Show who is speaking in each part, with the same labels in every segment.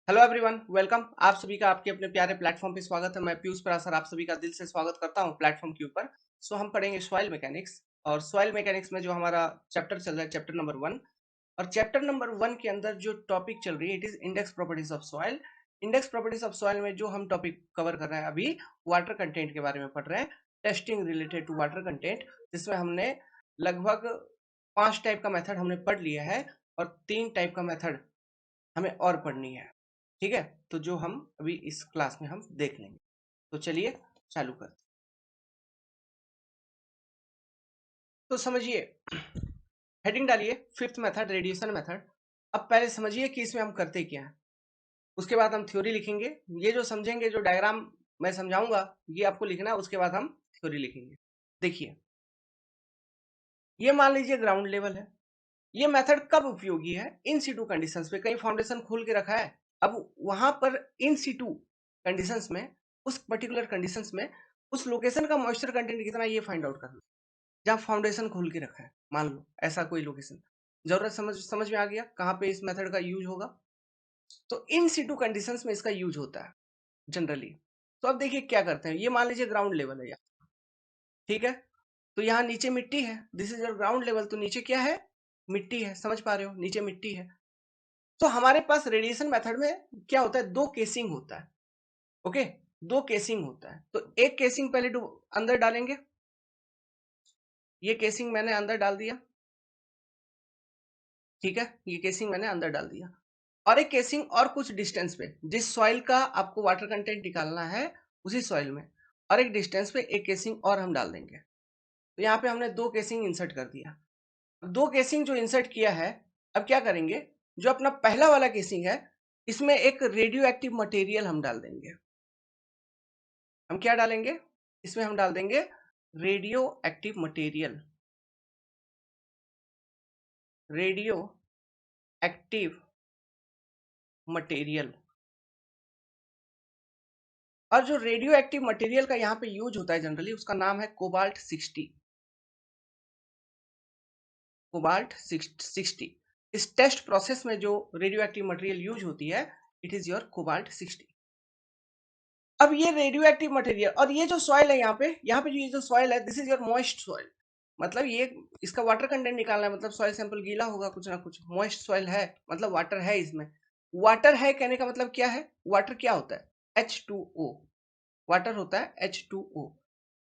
Speaker 1: Hello everyone, welcome. आप सभी का आपके अपने प्यारे प्लेटफॉर्म पे स्वागत है। मैं पीयूष परासर आप सभी का दिल से स्वागत करता हूं प्लेटफॉर्म के ऊपर। हम पढ़ेंगे सॉइल मैकेनिक्स, और सॉइल मैकेनिक्स में जो हमारा चैप्टर चल रहा है, चैप्टर नंबर 1। और चैप्टर नंबर 1 के अंदर जो टॉपिक चल रही है, it is index properties of soil. Index properties of soil में जो हम टॉपिक कवर कर रहे हैं अभी, वाटर कंटेंट के बारे में पढ़ रहे हैं। Testing related to water content, जिसमें हमने लगभग 5 टाइप का मेथड हमने पढ़ लिया है, और 3 टाइप का मेथड हमें और पढ़नी है। ठीक है, तो जो हम अभी इस क्लास में हम देख लेंगे। तो चलिए चालू करते हैं। तो समझिए, हेडिंग डालिए फिफ्थ मेथड, रेडिएशन मेथड। अब पहले समझिए कि इसमें हम करते क्या है, उसके बाद हम थ्योरी लिखेंगे। ये जो समझेंगे, जो डायग्राम मैं समझाऊंगा, ये आपको लिखना है, उसके बाद हम थ्योरी लिखेंगे। देखिए, ये मान लीजिए ग्राउंड लेवल है। ये मेथड कब उपयोगी है? इन सीटू कंडीशंस पे। कहीं फाउंडेशन खोल के रखा है, अब वहां पर इन सीटू कंडीशंस में, उस पर्टिकुलर कंडीशंस में उस लोकेशन का मॉइस्चर कंटेंट कितना है, ये फाइंड आउट करना। जहां फाउंडेशन खोल के रखा है, मान लो ऐसा कोई लोकेशन। जरूरत समझ में आ गया कहां पे इस मेथड का यूज होगा? तो इन सीटू कंडीशंस में इसका यूज होता है जनरली। तो अब देखिए क्या करते हैं। ये मान लीजिए ग्राउंड लेवल है यहाँ, ठीक है। तो यहाँ नीचे मिट्टी है, this is your ground level. तो नीचे क्या है? मिट्टी है, समझ पा रहे हो, नीचे मिट्टी है। तो हमारे पास रेडिएशन मेथड में क्या होता है, दो केसिंग होता है। ओके, दो केसिंग होता है। तो एक केसिंग पहले अंदर डालेंगे। ये केसिंग मैंने अंदर डाल दिया, ठीक है। ये केसिंग मैंने अंदर डाल दिया, और एक केसिंग और कुछ डिस्टेंस पे, जिस सॉइल का आपको वाटर कंटेंट निकालना है उसी सॉइल में, और एक डिस्टेंस पे एक केसिंग और हम डाल देंगे। तो यहाँ पे हमने दो केसिंग इंसर्ट कर दिया। दो केसिंग जो इंसर्ट किया है, अब क्या करेंगे, जो अपना पहला वाला केसिंग है, इसमें एक रेडियो एक्टिव मटेरियल हम डाल देंगे। हम क्या डालेंगे इसमें? हम डाल देंगे radio active material. Radio active material. और जो रेडियो एक्टिव मटेरियल का यहाँ पे यूज होता है जनरली, उसका नाम है कोबाल्ट 60। कोबाल्ट 60। इस टेस्ट प्रोसेस में जो रेडियो एक्टिव मटेरियल यूज होती है, इट इज योर कोबाल्ट 60। अब ये रेडियो एक्टिव मटेरियल, और ये जो सॉइल है यहाँ पे जो ये जो सॉइल है, this is your moist soil. मतलब ये, इसका वाटर कंटेंट निकालना है, मतलब सॉइल सैंपल गीला होगा कुछ ना कुछ। मॉइस्ट सॉइल है मतलब वाटर है इसमें। वाटर है कहने का मतलब क्या है? वाटर क्या होता है? H2O। वाटर होता है H2O।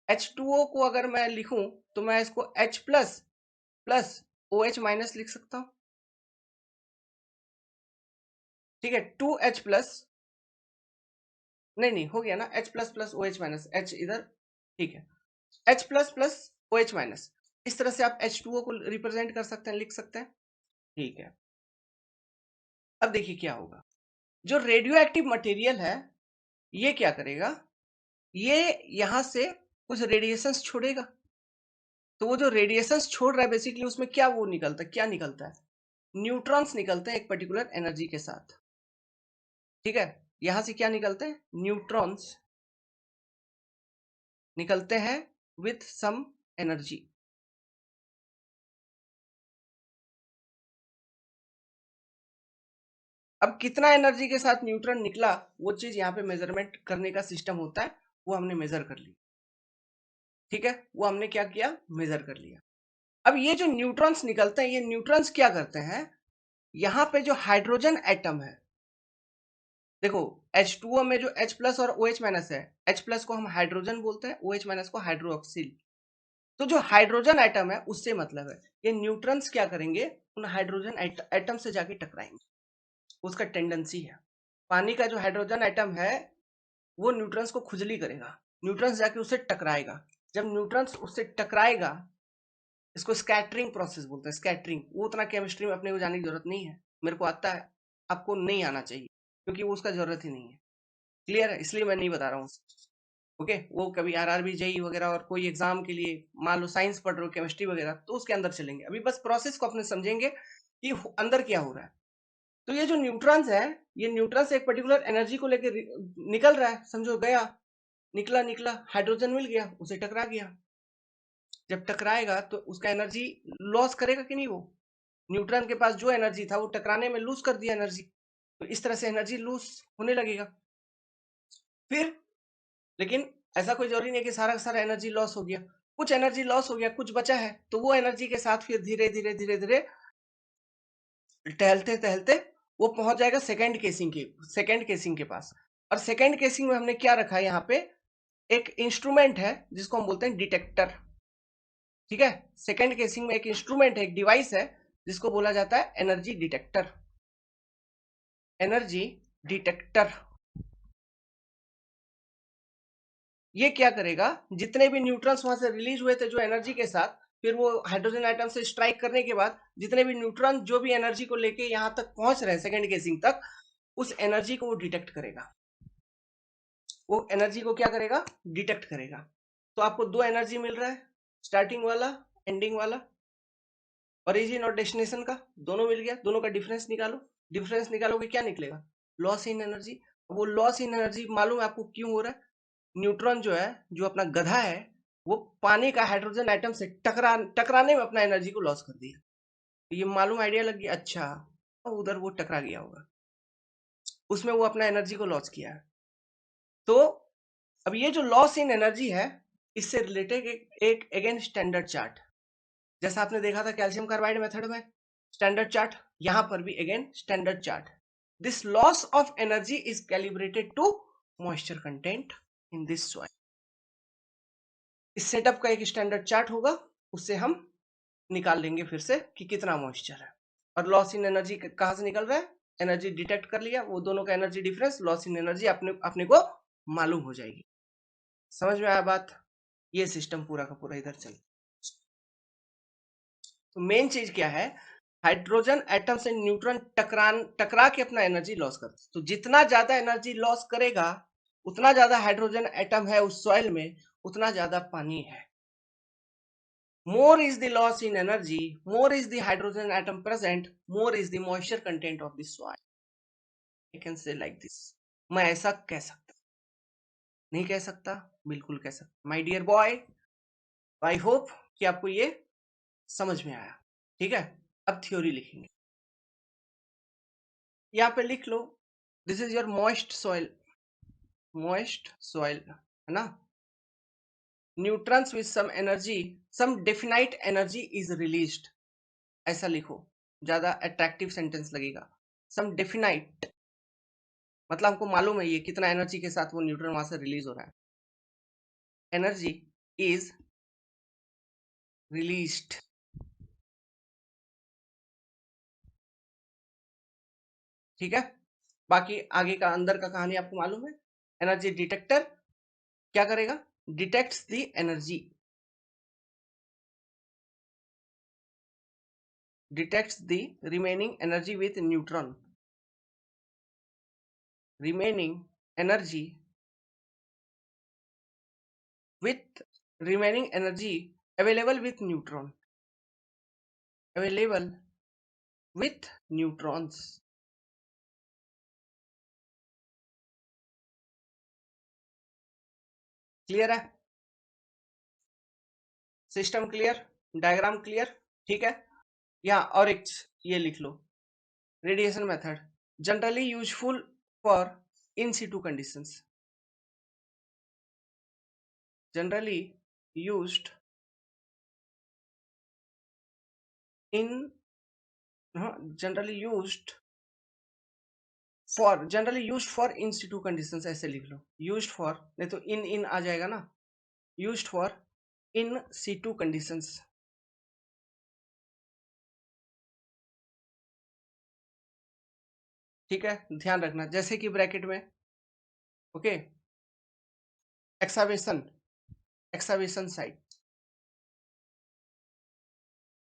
Speaker 1: H2O को अगर मैं लिखूं, तो मैं इसको H plus plus OH minus लिख सकता हूं। ठीक है, 2H प्लस, नहीं नहीं, हो गया ना, H plus plus OH minus, H इधर, ठीक है। H plus plus OH minus, इस तरह से आप H2O को रिप्रेजेंट कर सकते हैं, लिख सकते हैं। ठीक है, अब देखिए क्या होगा। जो रेडियो एक्टिव मटेरियल है, ये क्या करेगा, ये यहां से कुछ रेडिएशंस छोड़ेगा। तो वो जो रेडिएशंस छोड़ रहा है, बेसिकली उसमें क्या वो निकलता है, क्या निकलता है? न्यूट्रॉन्स निकलते हैं एक पर्टिकुलर एनर्जी के साथ। ठीक है, यहां से क्या निकलते हैं? न्यूट्रॉन्स निकलते हैं विथ सम एनर्जी। अब कितना एनर्जी के साथ न्यूट्रॉन निकला, वो चीज यहाँ पे मेजरमेंट करने का सिस्टम होता है, वो हमने मेजर कर ली। ठीक है, वो हमने क्या किया, मेजर कर लिया। अब ये जो न्यूट्रॉन्स निकलते हैं, ये न्यूट्रॉन्स क्या करते हैं, यहाँ पे जो हाइड्रोजन एटम है, देखो H2O में जो H प्लस और OH माइनस है, H प्लस को हम हाइड्रोजन बोलते हैं, OH माइनस को हाइड्रोक्सिल। तो जो हाइड्रोजन एटम है, उससे मतलब है, ये न्यूट्रॉन्स क्या करेंगे, उन हाइड्रोजन एटम से जाके टकराएंगे। उसका टेंडेंसी है। पानी का जो हाइड्रोजन एटम है, वो न्यूट्रॉन्स को खुजली करेगा, न्यूट्रॉन्स जाके उससे टकराएगा। जब न्यूट्रॉन्स उससे टकराएगा, इसको स्कैटरिंग प्रोसेस बोलते हैं। स्कैटरिंग, वो उतना केमिस्ट्री में अपने को जाने की जरूरत नहीं है, मेरे को आता है, आपको नहीं आना चाहिए, क्योंकि वो उसका जरूरत ही नहीं है। क्लियर है, इसलिए मैं नहीं बता रहा हूँ। ओके, वो कभी आरआरबी जेई वगैरह और कोई एग्जाम के लिए, मान लो साइंस पढ़ रहे हो, केमिस्ट्री वगैरह, तो उसके अंदर चलेंगे। अभी बस प्रोसेस को अपने समझेंगे कि अंदर क्या हो रहा है। तो ये जो न्यूट्रॉन्स है, ये न्यूट्रॉन्स एक पर्टिकुलर एनर्जी को लेकर निकल रहा है, समझो, गया, निकला निकला, हाइड्रोजन मिल गया, उसे टकरा गया। जब टकराएगा तो उसका एनर्जी लॉस करेगा कि नहीं? वो न्यूट्रॉन के पास जो एनर्जी था, वो टकराने में लूज कर दिया एनर्जी। तो इस तरह से एनर्जी लूज होने लगेगा। फिर लेकिन ऐसा कोई जरूरी नहीं है कि सारा का सारा एनर्जी लॉस हो गया, कुछ एनर्जी लॉस हो गया, कुछ बचा है, तो वो एनर्जी के साथ फिर धीरे धीरे धीरे धीरे टहलते टहलते वो पहुंच जाएगा सेकंड केसिंग के पास। और सेकंड केसिंग में हमने क्या रखा है, यहाँ पे एक इंस्ट्रूमेंट है जिसको हम बोलते हैं डिटेक्टर। ठीक है, सेकंड केसिंग में एक इंस्ट्रूमेंट है, एक डिवाइस है जिसको बोला जाता है एनर्जी डिटेक्टर। एनर्जी डिटेक्टर ये क्या करेगा, जितने भी न्यूट्रॉन्स वहां से रिलीज हुए थे जो एनर्जी के साथ, फिर वो हाइड्रोजन एटम से स्ट्राइक करने के बाद जितने भी न्यूट्रॉन जो भी एनर्जी को लेके यहां तक पहुंच रहे हैं सेकंड केसिंग तक, उस एनर्जी को वो डिटेक्ट करेगा। वो एनर्जी को क्या करेगा, डिटेक्ट करेगा। तो आपको दो एनर्जी मिल रहा है, स्टार्टिंग वाला, एंडिंग वाला, ओरिजिन और डेस्टिनेशन का दोनों मिल गया। दोनों का डिफरेंस निकालो, डिफरेंस निकालोगे क्या निकलेगा, लॉस इन एनर्जी। वो लॉस इन एनर्जी मालूम है आपको क्यों हो रहा है, न्यूट्रॉन जो है, जो अपना गधा है, वो पानी का हाइड्रोजन एटम से टकराने में अपना एनर्जी को लॉस कर दिया। तो ये मालूम आइडिया लग गया, अच्छा उधर वो टकरा गया होगा, उसमें वो अपना एनर्जी को लॉस किया है। तो अब ये जो लॉस इन एनर्जी है, इससे रिलेटेड एक अगेन स्टैंडर्ड चार्ट, जैसा आपने देखा था कैल्शियम कार्बाइड मेथड में स्टैंडर्ड चार्ट, यहां पर भी again standard chart. This loss of energy is calibrated to moisture content in this soil. इस सेटअप का एक स्टैंडर्ड चार्ट होगा, उससे हम निकाल लेंगे फिर से कि कितना मॉइस्चर है। और लॉस इन एनर्जी कहां से निकल रहा है, एनर्जी डिटेक्ट कर लिया, वो दोनों का energy difference, loss in energy अपने को मालूम हो जाएगी। समझ में आया बात, ये सिस्टम पूरा का पूरा इधर चल। तो मेन चीज क्या है, हाइड्रोजन एटम से न्यूट्रॉन टकरा के अपना एनर्जी लॉस करता है। तो जितना ज्यादा एनर्जी लॉस करेगा, उतना ज्यादा हाइड्रोजन एटम है उस सॉइल में, उतना ज्यादा पानी है। More is the loss in energy, more is the hydrogen atom present, more is the moisture content of the soil. I can say like this. मैं ऐसा कह सकता, नहीं कह सकता, बिल्कुल कह सकता। My dear boy, I hope कि आपको ये समझ में आया। ठीक है, अब थ्योरी लिखेंगे। यहाँ पे लिख लो, this is your moist soil है ना। Neutrons with some energy, some definite energy is released, ऐसा लिखो, ज्यादा अट्रैक्टिव सेंटेंस लगेगा। सम डेफिनाइट मतलब हमको मालूम है ये कितना एनर्जी के साथ वो न्यूट्रॉन वहां से रिलीज हो रहा है। एनर्जी इज रिलीज्ड, ठीक है। बाकी आगे का अंदर का कहानी आपको मालूम है। एनर्जी डिटेक्टर क्या करेगा, detects the energy, detects the remaining energy with neutron, remaining energy with remaining energy available with neutron, available with neutrons। Clear है, सिस्टम क्लियर, डायग्राम क्लियर, ठीक है। यहाँ और एक ये लिख लो, radiation method generally useful for in situ conditions, generally used in generally used for in situ conditions, ऐसे लिख लो, used for, नहीं तो इन आ जाएगा ना, used for in situ conditions। ठीक है, ध्यान रखना, जैसे कि ब्रैकेट में, okay, excavation, excavation site,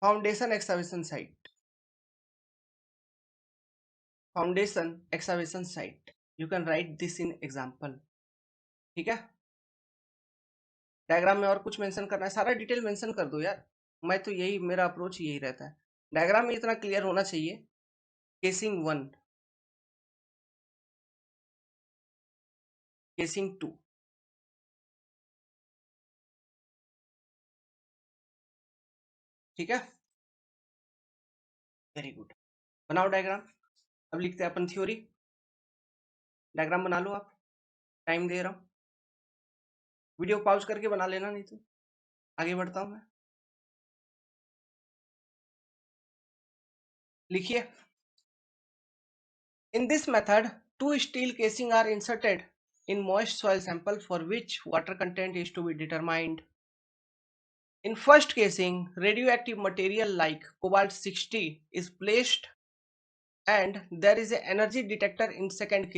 Speaker 1: foundation excavation site, foundation excavation site, you can write this in example. ठीक है, डायग्राम में और कुछ मेंशन करना है, सारा डिटेल मेंशन कर दो यार, मैं तो यही, मेरा अप्रोच यही रहता है। डायग्राम में इतना क्लियर होना चाहिए, केसिंग 1, केसिंग 2, ठीक है, वेरी गुड। बनाओ डायग्राम। अब लिखते हैं अपन थ्योरी। डायग्राम बना लो आप, टाइम दे रहा हूं, वीडियो पॉज करके बना लेना, नहीं तो आगे बढ़ता हूं मैं। लिखिए, in this method 2 steel casing are inserted in moist soil sample for which water content is to be determined. In first casing, radioactive material like cobalt 60 is placed and there is an energy detector in second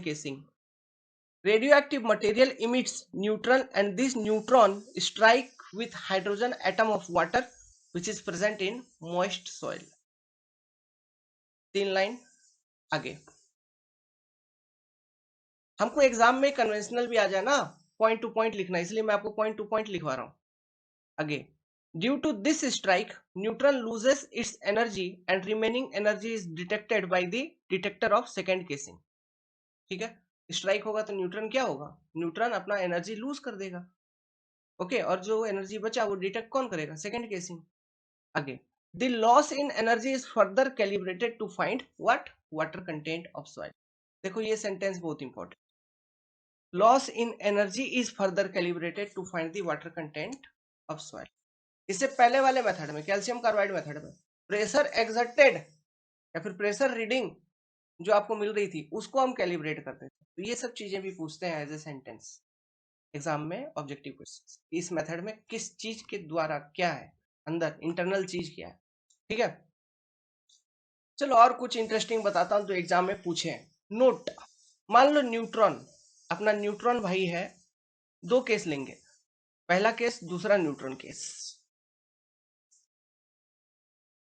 Speaker 1: casing. Radioactive material emits neutron and this neutron strike with hydrogen atom of water which is present in moist soil. 3 line आगे। हमको exam में conventional भी आ जाए ना, point two point लिखना, इसलिए मैं आपको पॉइंट टू पॉइंट लिखवा रहा हूं आगे। Due to this strike neutron loses its energy and remaining energy is detected by the detector of second casing. ठीक है, स्ट्राइक होगा तो न्यूट्रॉन क्या होगा, न्यूट्रॉन अपना एनर्जी लूज कर देगा। ओके, और जो एनर्जी बचा वो डिटेक्ट कौन करेगा, सेकेंड केसिंग। आगे, the loss in energy is further calibrated to find what, water content of soil. देखो ये सेंटेंस बहुत important, loss in energy is further calibrated to find the water content of soil. इससे पहले वाले method में, calcium carbide method में, pressure exerted या फिर प्रेशर रीडिंग जो आपको मिल रही थी उसको हम कैलिब्रेट करते थे। तो ये सब चीजें भी पूछते हैं एज ए सेंटेंस एग्जाम में, ऑब्जेक्टिव क्वेश्चन। इस मेथड में किस चीज के द्वारा क्या है, अंदर इंटरनल चीज क्या है। ठीक है, चलो और कुछ इंटरेस्टिंग बताता हूं जो एग्जाम में पूछे। नोट, मान लो न्यूट्रॉन, अपना न्यूट्रॉन भाई है, 2 केस लेंगे, पहला केस, दूसरा न्यूट्रॉन केस।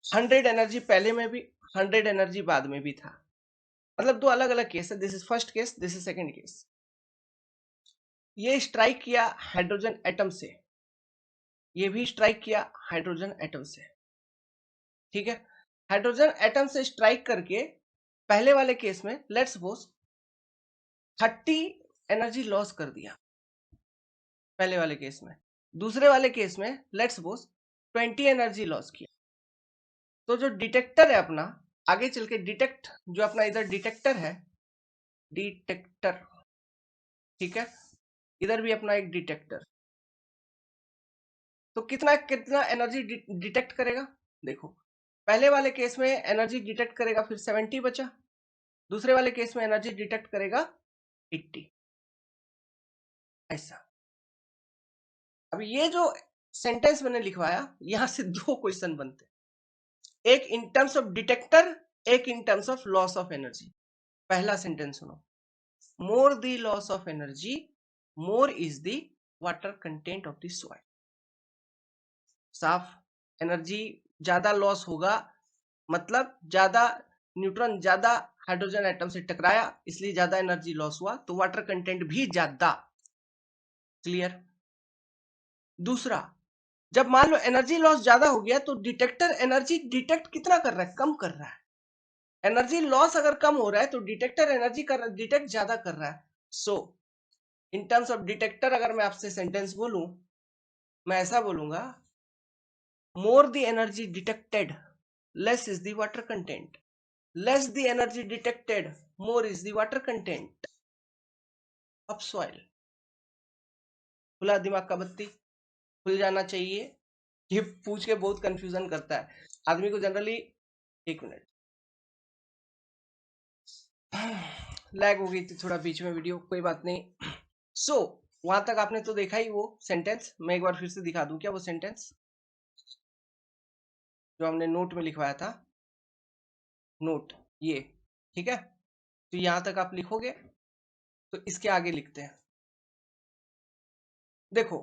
Speaker 1: 100 एनर्जी पहले में भी, 100 एनर्जी बाद में भी था, मतलब 2 अलग अलग केस है। This is first case, this is second case. ये स्ट्राइक किया हाइड्रोजन एटम से, ये भी स्ट्राइक किया हाइड्रोजन एटम से। ठीक है, हाइड्रोजन एटम से स्ट्राइक करके पहले वाले केस में लेट्स सपोज 30 एनर्जी लॉस कर दिया पहले वाले केस में, दूसरे वाले केस में लेट्स सपोज 20 एनर्जी लॉस किया। तो जो डिटेक्टर है अपना, आगे चल के डिटेक्ट, जो अपना इधर डिटेक्टर है, डिटेक्टर, ठीक है, इधर भी अपना एक डिटेक्टर, तो कितना कितना एनर्जी डिटेक्ट करेगा। देखो, पहले वाले केस में एनर्जी डिटेक्ट करेगा फिर 70 बचा, दूसरे वाले केस में एनर्जी डिटेक्ट करेगा 80, ऐसा। अब ये जो सेंटेंस मैंने लिखवाया, यहां से 2 क्वेश्चन बनते, एक इन टर्म्स ऑफ डिटेक्टर, एक in terms of loss of energy. पहला सेंटेंस सुनो, more the loss of energy more is the water content of the soil. साफ, एनर्जी ज्यादा लॉस होगा मतलब ज्यादा न्यूट्रॉन ज्यादा हाइड्रोजन एटम से टकराया, इसलिए ज्यादा एनर्जी लॉस हुआ, तो वाटर कंटेंट भी ज्यादा। क्लियर। दूसरा, जब मान लो एनर्जी लॉस ज्यादा हो गया तो डिटेक्टर एनर्जी डिटेक्ट कितना कर रहा है, कम कर रहा है। एनर्जी लॉस अगर कम हो रहा है तो डिटेक्टर एनर्जी डिटेक्ट ज्यादा कर रहा है। सो इन टर्म्स ऑफ डिटेक्टर अगर मैं आपसे सेंटेंस बोलूं, मैं ऐसा बोलूंगा, more the energy detected less is the water content, less the energy detected more is the water content of soil। खुला दिमाग का बत्ती खुल जाना चाहिए, ये पूछ के बहुत कंफ्यूजन करता है आदमी को जनरली। एक मिनट, लैग हो गई थी थोड़ा बीच में वीडियो, कोई बात नहीं। सो वहां तक आपने तो देखा ही वो सेंटेंस, मैं एक बार फिर से दिखा दूं क्या वो सेंटेंस जो हमने नोट में लिखवाया था, नोट ये, ठीक है। तो यहां तक आप लिखोगे तो इसके आगे लिखते हैं। देखो,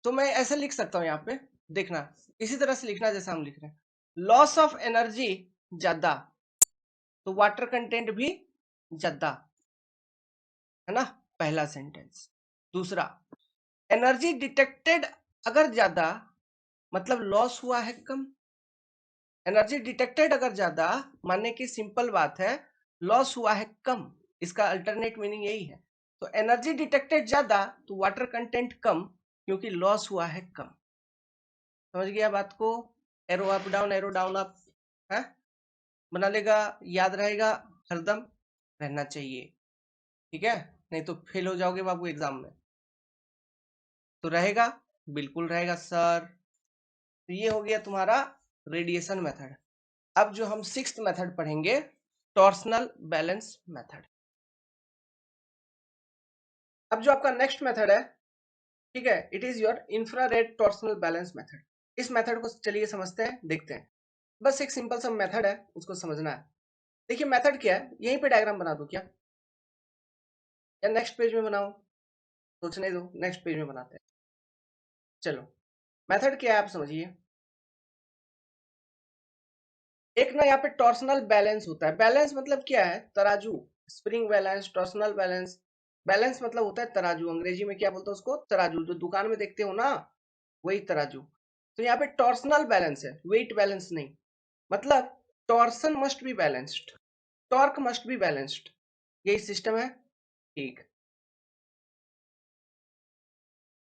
Speaker 1: तो मैं ऐसे लिख सकता हूं, यहाँ पे देखना, इसी तरह से लिखना जैसा हम लिख रहे हैं। लॉस ऑफ एनर्जी ज्यादा तो वाटर कंटेंट भी ज्यादा, है ना, पहला सेंटेंस। दूसरा, एनर्जी डिटेक्टेड अगर ज्यादा मतलब लॉस हुआ है कम, एनर्जी डिटेक्टेड अगर ज्यादा मानने की सिंपल बात है, लॉस हुआ है कम, इसका अल्टरनेट मीनिंग यही है। तो एनर्जी डिटेक्टेड ज्यादा तो वाटर कंटेंट कम, क्योंकि लॉस हुआ है कम। समझ गया बात को, arrow up down, arrow down up है। बना लेगा, याद रहेगा, हरदम रहना चाहिए, ठीक है, नहीं तो फेल हो जाओगे बाबू एग्जाम में। तो रहेगा, बिल्कुल रहेगा सर। तो ये हो गया तुम्हारा रेडिएशन मेथड। अब जो हम सिक्स्थ मेथड पढ़ेंगे, टॉर्सनल बैलेंस मेथड। अब जो आपका नेक्स्ट मेथड है, ठीक है, it is your infrared torsional balance method. इस मेथड को चलिए समझते हैं, देखते हैं। बस एक सिंपल सा मेथड है, उसको समझना है। देखिए मेथड क्या है, यहीं पे डायग्राम बना दूं क्या, या नेक्स्ट पेज में बनाऊं? सोचने दो, नेक्स्ट पेज में बनाते हैं। चलो, मेथड क्या है आप समझिए। एक ना यहाँ पे टॉर्सनल बैलेंस होता है। बैलेंस मतलब क्या है, तराजू। Spring balance, torsional balance. Balance मतलब होता है तराजू, अंग्रेजी में क्या बोलते हैं उसको, तराजू, जो दुकान में देखते हो ना, वही तराजू। तो यहाँ पे टॉर्सनल बैलेंस है, वेट बैलेंस नहीं। मतलब torsion must be balanced, torque must be balanced, यही सिस्टम है, ठीक।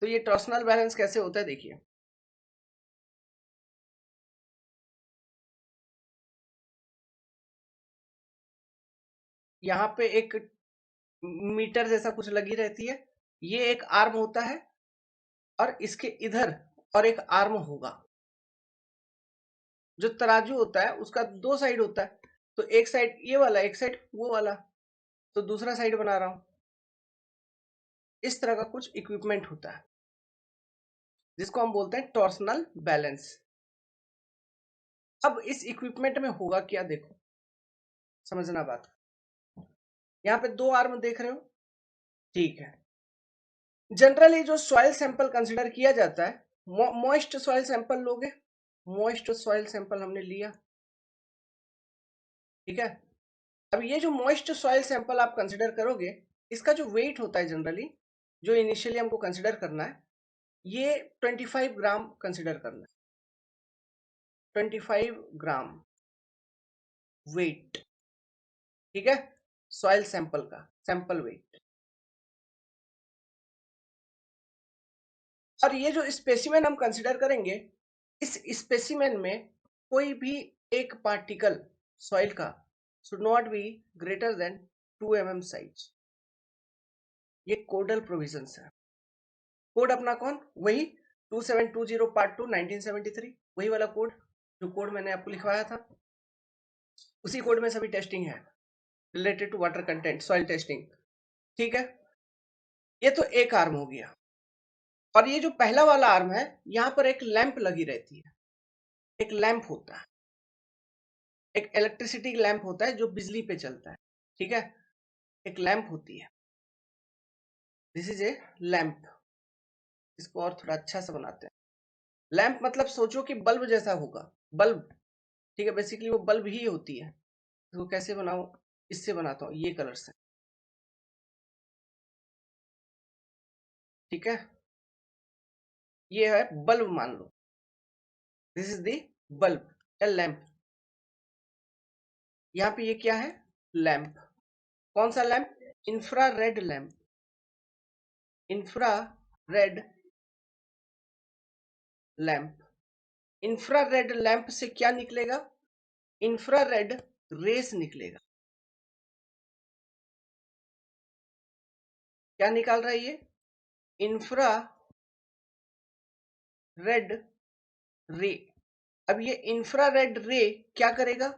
Speaker 1: तो ये टॉर्सनल बैलेंस कैसे होता है, देखिए। यहाँ पे एक मीटर जैसा कुछ लगी रहती है, ये एक आर्म होता है, और इसके इधर और एक आर्म होगा। जो तराजू होता है उसका दो साइड होता है, तो एक साइड ये वाला, एक साइड वो वाला, तो दूसरा साइड बना रहा हूं। इस तरह का कुछ इक्विपमेंट होता है, जिसको हम बोलते हैं टॉर्सनल बैलेंस। अब इस इक्विपमेंट में होगा क्या, देखो, समझना बात। यहाँ पे दो आर्म देख रहे हो, ठीक है। जनरली जो सॉइल सैंपल कंसिडर किया जाता है, मॉइस्ट सॉइल सैंपल लोगे, मॉइस्ट सॉइल सैंपल हमने लिया, ठीक है। अब ये जो मॉइस्ट सॉइल सैंपल आप कंसिडर करोगे, इसका जो वेट होता है जनरली, जो इनिशियली हमको कंसिडर करना है, ये 25 ग्राम कंसिडर करना है। 25 ग्राम वेट, ठीक है, सॉइल सैंपल का सैंपल वेट। और ये जो स्पेसिमेन हम कंसिडर करेंगे, इस स्पेसिमेन में कोई भी एक पार्टिकल सॉइल का should not be greater than 2 mm size. ये कोडल प्रोविजंस है। कोड अपना कौन, वही 2720 पार्ट 2 1973, वही वाला कोड, जो कोड मैंने आपको लिखवाया था, उसी कोड में सभी टेस्टिंग है related to water content, soil testing, ठीक है। ये तो एक आर्म हो गया। और ये जो पहला वाला आर्म है, यहाँ पर एक लैंप लगी रहती है, एक लैंप होता है, एक इलेक्ट्रिसिटी लैंप होता है जो बिजली पे चलता है, ठीक है, एक लैंप होती है। This is a lamp. इसको और थोड़ा अच्छा सा बनाते हैं। लैंप मतलब सोचो कि बल्ब जैसा होगा, बल्ब, ठीक है, बेसिकली वो बल्ब ही होती है। इसको कैसे बनाऊं, इससे बनाता हूँ, ये कलर से, ठीक है। ये है बल्ब मान लो, दिस इज दी बल्ब या लैंप। यहाँ पे ये क्या है, लैंप। कौन सा lamp, infra red lamp, infra red lamp. Infra red lamp से क्या निकलेगा, इंफ्रा रेड रेस निकलेगा। क्या निकाल रहा है ये, इंफ्रा रेड रे। अब ये इंफ्रारेड रे क्या करेगा,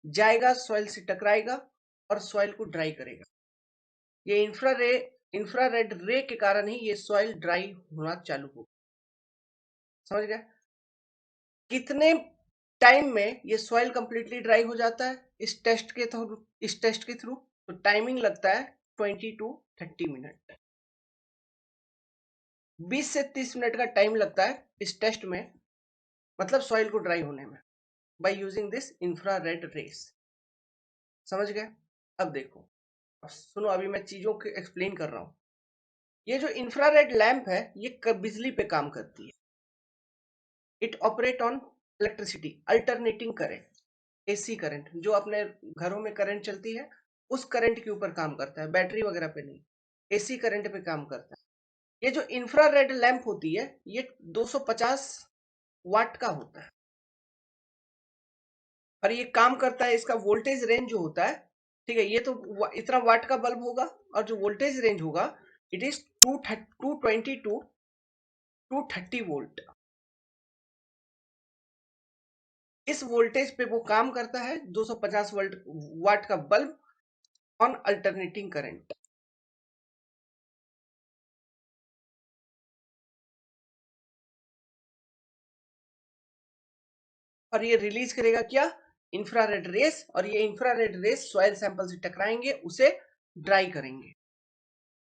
Speaker 1: जाएगा सॉइल से टकराएगा और सॉइल को ड्राई करेगा। ये इंफ्रारेड रे के कारण ही ये सॉइल ड्राई होना चालू हो। समझ गए, कितने टाइम में ये सॉइल कंप्लीटली ड्राई हो जाता है इस टेस्ट के थ्रू, तो टाइमिंग लगता है 20 to 30 मिनट। 20 से 30 मिनट का टाइम लगता है इस टेस्ट में, मतलब सॉइल को ड्राई होने में, by using this infrared rays. समझ गए। अब देखो, अब सुनो, अभी मैं चीजों को एक्सप्लेन कर रहा हूँ। ये जो इंफ्रारेड लैंप है, ये बिजली पे काम करती है। It operate on electricity, alternating current, AC current, जो अपने घरों में करंट चलती है, उस करंट के ऊपर काम करता है, बैटरी वगैरह पे नहीं, एसी करंट पे काम करता है। ये जो इंफ्रारेड लैंप होती है, ये 250 वाट का होता है। और ये काम करता है, इसका वोल्टेज रेंज जो होता है, ठीक है, ये तो इतना वाट का बल्ब होगा, और जो वोल्टेज रेंज होगा इट इज 220 टू 230 वोल्ट। इस वोल्टेज पे वो काम करता है, 250 वोल्ट वाट का बल्ब ऑन अल्टरनेटिंग करंट। और ये रिलीज करेगा क्या, इंफ्रारेड रेस, और ये इंफ्रारेड रेस सॉइल सैंपल से टकराएंगे, उसे ड्राई करेंगे।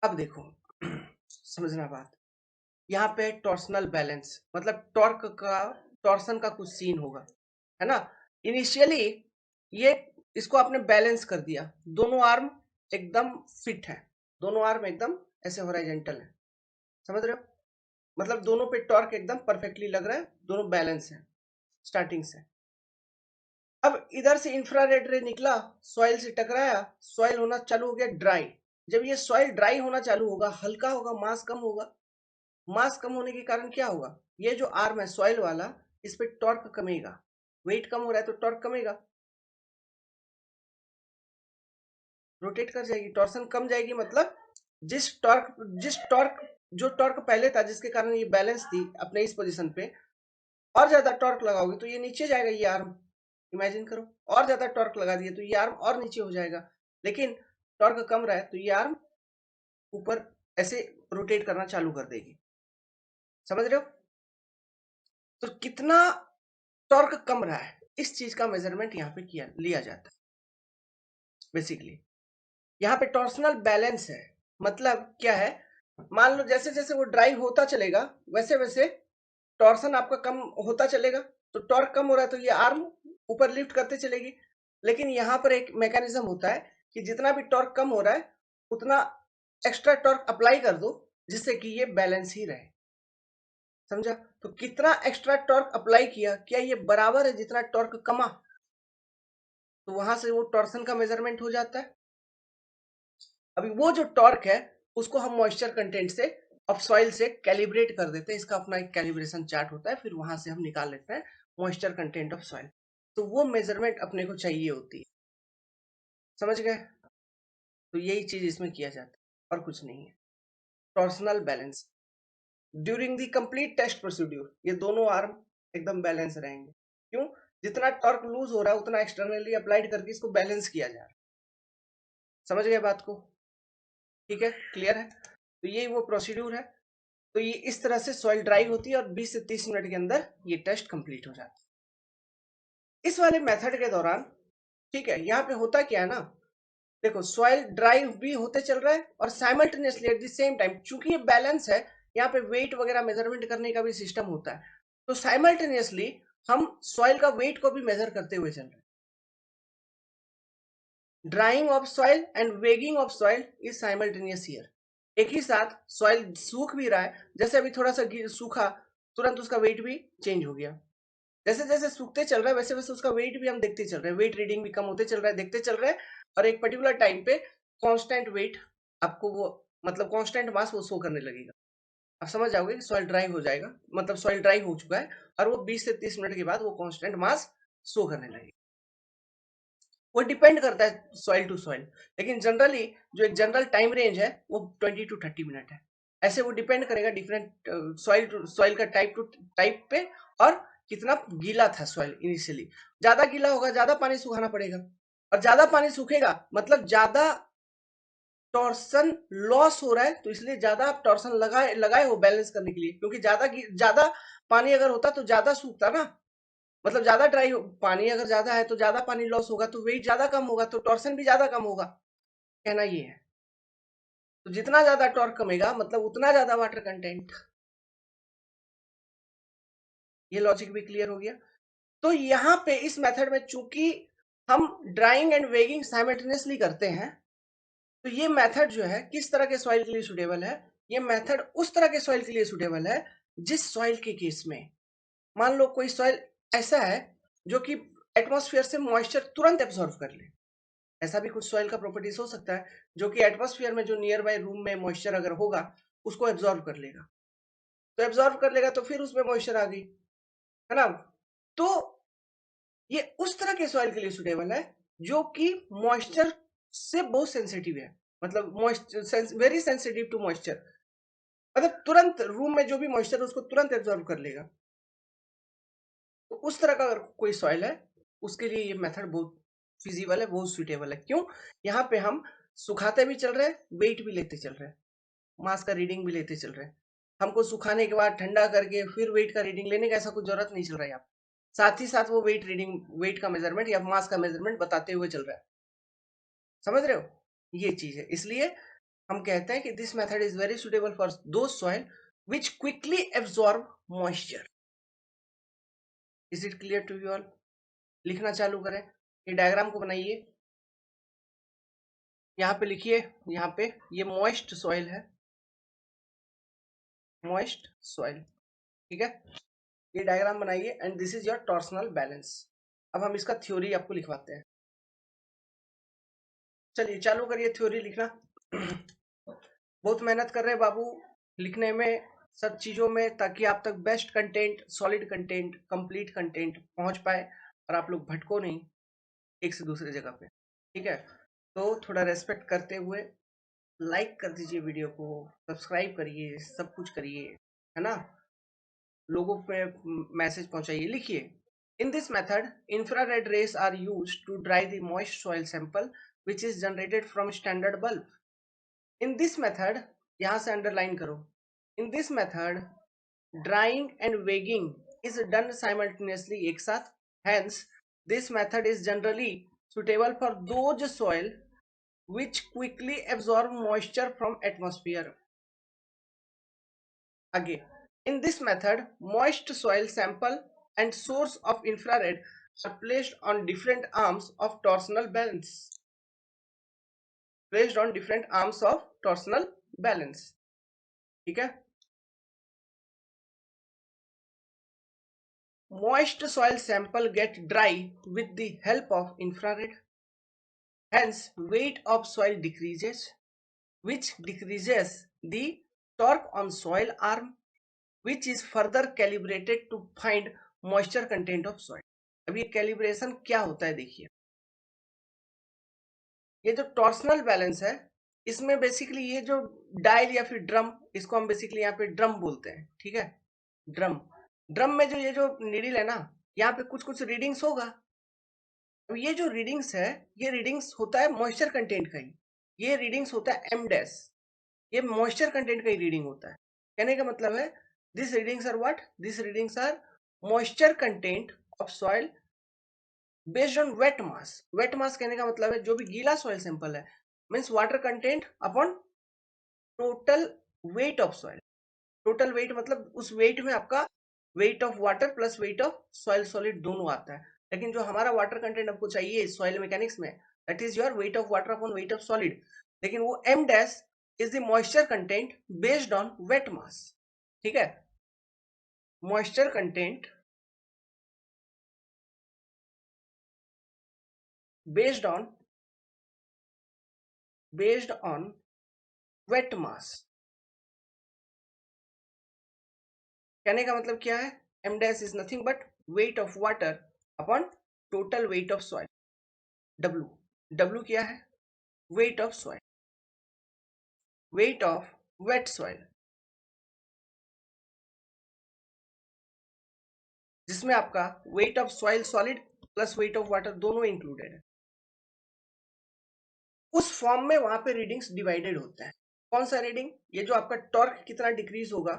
Speaker 1: अब देखो समझना बात, यहाँ पे टॉर्सनल बैलेंस मतलब टॉर्सन का कुछ सीन होगा, है ना। इनिशियली ये इसको आपने बैलेंस कर दिया, दोनों आर्म एकदम फिट है, दोनों आर्म एकदम ऐसे हॉरिजॉन्टल है, समझ रहे हो, मतलब दोनों पे टॉर्क एकदम परफेक्टली लग रहा है, दोनों बैलेंस है स्टार्टिंग से। अब इधर से इंफ्रारेड रे निकला, सॉइल से टकराया, सॉइल होना चालू हो गया ड्राई। जब ये सॉइल ड्राई होना चालू होगा, हल्का होगा, मास कम होगा, मास कम होने के कारण क्या होगा, ये जो आर्म है सॉइल वाला, इस पे टॉर्क कमेगा, वेट कम हो रहा है तो टॉर्क कमेगा, रोटेट कर जाएगी, टॉर्सन कम जाएगी, मतलब जिस टॉर्क जो टॉर्क पहले था जिसके कारण ये बैलेंस थी अपने इस पोजीशन पे, और ज्यादा टॉर्क लगाओगे तो ये नीचे जाएगा, ये आर्म, इमेजिन करो, और ज्यादा टॉर्क लगा दिए तो ये आर्म और नीचे हो जाएगा। लेकिन टॉर्क कम रहा है तो ये आर्म ऊपर ऐसे रोटेट करना चालू कर देगी, समझ रहे हो। तो कितना टॉर्क कम रहा है, इस चीज का मेजरमेंट यहाँ पे किया लिया जाता है बेसिकली। यहाँ पे टॉर्सनल बैलेंस है, मतलब क्या है, मान लो जैसे जैसे वो ड्राई होता चलेगा वैसे वैसे टॉर्सन आपका कम होता चलेगा, तो टॉर्क कम हो रहा है तो ये आर्म ऊपर लिफ्ट करते चलेगी। लेकिन यहाँ पर एक मैकेनिज्म होता है कि जितना भी टॉर्क कम हो रहा है उतना एक्स्ट्रा टॉर्क अप्लाई कर दो, जिससे कि ये बैलेंस ही रहे, समझा। तो कितना एक्स्ट्रा टॉर्क अप्लाई किया, क्या ये बराबर है जितना टॉर्क कमा, तो वहां से वो टॉर्सन का मेजरमेंट हो जाता है। अभी वो जो टॉर्क है उसको हम मॉइस्चर कंटेंट से ऑफ सॉइल से कैलिब्रेट कर देते हैं, इसका अपना एक कैलिब्रेशन चार्ट होता है, फिर वहां से हम निकाल लेते हैं मॉइस्चर कंटेंट ऑफ सॉइल। तो वो मेजरमेंट अपने को चाहिए होती है, समझ गए। तो यही चीज इसमें किया जाता है और कुछ नहीं है। Torsional balance during the complete test procedure, ये दोनों आर्म एकदम बैलेंस रहेंगे, क्यों, जितना टॉर्क लूज हो रहा है उतना एक्सटर्नली अप्लाइड करके इसको बैलेंस किया जा रहा है, समझ गए बात को, ठीक है, क्लियर है। तो यही वो प्रोसीड्यूर है। तो ये इस तरह से सॉइल ड्राई होती है और 20 से 30 मिनट के अंदर ये टेस्ट कंप्लीट हो जाता है इस वाले मेथड के दौरान। ठीक है, यहाँ पे होता क्या है ना, देखो सॉइल ड्राई भी होते चल रहा है और simultaneously at the same time, चूंकि ये बैलेंस है, यहाँ पे वेट वगैरह मेजरमेंट करने का भी सिस्टम होता है, तो साइमल्टेनियसली हम सॉइल का वेट को भी मेजर करते हुए चल रहे हैं। Drying of soil and weighing of soil is simultaneous here, एक ही साथ सॉइल सूख भी रहा है, जैसे अभी थोड़ा सा सूखा, तुरंत उसका वेट भी चेंज हो गया, जैसे जैसे सूखते चल रहा है वैसे वैसे उसका वेट भी हम देखते चल रहे हैं, वेट रीडिंग भी कम होते चल रहा है, देखते चल रहे हैं, और एक पर्टिकुलर टाइम पे कांस्टेंट वेट आपको वो मतलब कांस्टेंट मास वो शो करने लगेगा। आप समझ जाओगे कि सॉइल ड्राई हो जाएगा, मतलब सॉइल ड्राई हो चुका है, और वो 20 से 30 मिनट के बाद वो कांस्टेंट मास शो करने लगेगा। वो डिपेंड करता है सॉइल टू सॉइल, लेकिन जनरली जो एक जनरल टाइम रेंज है वो 20 to 30 मिनट है। ऐसे वो डिपेंड करेगा डिफरेंट सॉइल टू सॉइल का टाइप टू टाइप पे, और कितना गीला था सॉइल इनिशियली। ज्यादा गीला होगा ज्यादा पानी सुखाना पड़ेगा, और ज्यादा पानी सूखेगा मतलब ज्यादा टॉर्सन लॉस हो रहा है, तो इसलिए ज्यादा आप टॉर्सन लगाए लगाए हो बैलेंस करने के लिए, क्योंकि ज्यादा पानी अगर होता तो ज्यादा सूखता ना, मतलब ज्यादा पानी अगर ज्यादा है तो ज्यादा पानी लॉस होगा, तो वेट ज्यादा कम होगा, तो टॉर्सन भी ज्यादा कम होगा, कहना ये है। तो जितना ज्यादा टॉर्क कमेगा मतलब उतना ज्यादा वाटर कंटेंट। ये लॉजिक भी क्लियर हो गया। तो यहाँ पे इस मेथड में चूंकि हम ड्राइंग एंड वेगिंग साइमल्टेनियसली करते हैं, तो ये मेथड जो है किस तरह के सॉइल के लिए सुटेबल है, ये मेथड उस तरह के सॉइल के लिए सुटेबल है जिस सॉइल के केस में, मान लो कोई सॉइल ऐसा है जो कि एटमॉस्फेयर से मॉइस्चर तुरंत एब्सॉर्ब कर ले, ऐसा भी कुछ सॉइल का प्रॉपर्टीज हो सकता है जो कि एटमॉस्फेयर में जो नियर बाय रूम में मॉइस्चर अगर होगा उसको एब्सॉर्ब कर लेगा, तो एब्सॉर्ब कर लेगा तो फिर उसमें मॉइस्चर आ गई, है ना। तो ये उस तरह के सॉइल के लिए सुटेबल है जो कि मॉइस्चर से बहुत सेंसिटिव है, मतलब moisture very sensitive to moisture, मतलब तुरंत रूम में जो भी मॉइस्चर उसको तुरंत एब्जॉर्ब कर लेगा। तो उस तरह का अगर कोई सॉइल है उसके लिए ये मेथड बहुत फिजिबल है, बहुत सुटेबल है। क्यों? यहाँ पे हम सुखाते भी चल रहे हैं, वेट भी लेते चल रहे हैं, मास का रीडिंग भी लेते चल रहे हैं। हमको सुखाने के बाद ठंडा करके फिर वेट का रीडिंग लेने का ऐसा कुछ जरूरत नहीं चल रहा है यहाँ। साथ ही साथ वो वेट रीडिंग, वेट का मेजरमेंट या मास का मेजरमेंट बताते हुए चल रहा है। समझ रहे हो? ये चीज है, इसलिए हम कहते हैं कि this method is very suitable for those soil which quickly absorb moisture. Is it clear to you all? लिखना चालू करें, ये डायग्राम को बनाइए, यहाँ पे लिखिए, यहाँ पे ये मॉइस्ट सॉइल है, मॉइस्ट सॉइल, ठीक है। ये डायग्राम बनाइए and this is your torsional balance. अब हम इसका थ्योरी आपको लिखवाते हैं। चलिए चालू करिए थ्योरी लिखना। बहुत मेहनत कर रहे हैं बाबू लिखने में, सब चीजों में, ताकि आप तक best content, solid content, complete content पहुंच पाए और आप लोग भटको नहीं एक से दूसरे जगह पे, ठीक है। तो थोड़ा रेस्पेक्ट करते हुए लाइक कर दीजिए वीडियो को, सब्सक्राइब करिए, सब कुछ करिए, है ना। लोगों पे मैसेज पहुंचाइए। लिखिए, in this method infrared rays are used to dry the moist soil sample which is generated from standard bulb. In this method, यहाँ से अंडरलाइन करो, in this method drying and weighing is done simultaneously एक साथ, hence this method is generally suitable for those soil which quickly absorb moisture from atmosphere. Again, in this method, moist soil sample and source of infrared are placed on different arms of torsional balance. Placed on different arms of torsional balance. ठीक है। Moist soil sample get dry with the help of infrared. Hence, weight of soil decreases, which decreases the torque on soil arm, which is further calibrated to find moisture content of soil. अब ये calibration क्या होता है देखिए, ये जो torsional balance है इसमें बेसिकली ये जो डायल या फिर ड्रम, इसको हम बेसिकली यहाँ पे ड्रम बोलते हैं, ठीक है। ड्रम, ड्रम में जो ये जो नीडल है ना, यहाँ पे कुछ कुछ रीडिंग्स होगा। अब ये जो रीडिंग्स है, ये रीडिंग्स होता है मॉइस्चर कंटेंट का ही, ये रीडिंग्स होता है एम डैश, ये मॉइस्चर कंटेंट का ही रीडिंग होता है। कहने का मतलब है this readings are what, this readings are moisture content of soil based on wet mass. Wet mass कहने का मतलब है जो भी गीला सॉइल सैंपल है, means water content upon total weight of soil. Total weight मतलब उस वेट में आपका weight of water plus weight of soil solid दोनों आता है। लेकिन जो हमारा वाटर कंटेंट आपको चाहिए सॉइल मैकेनिक्स में, that is your weight of water upon weight of solid. लेकिन वो M dash is the moisture content based on wet mass, ठीक है। Moisture content based on wet mass. कहने का मतलब क्या है, M dash is nothing but weight of water upon total weight of soil. W, W क्या है, weight of soil, weight of wet soil, जिसमें आपका weight of soil solid plus weight of water दोनों इंक्लूडेड है। उस form में वहां पे रीडिंग्स डिवाइडेड होता है। कौन सा रीडिंग, ये जो आपका टॉर्क कितना डिक्रीज होगा,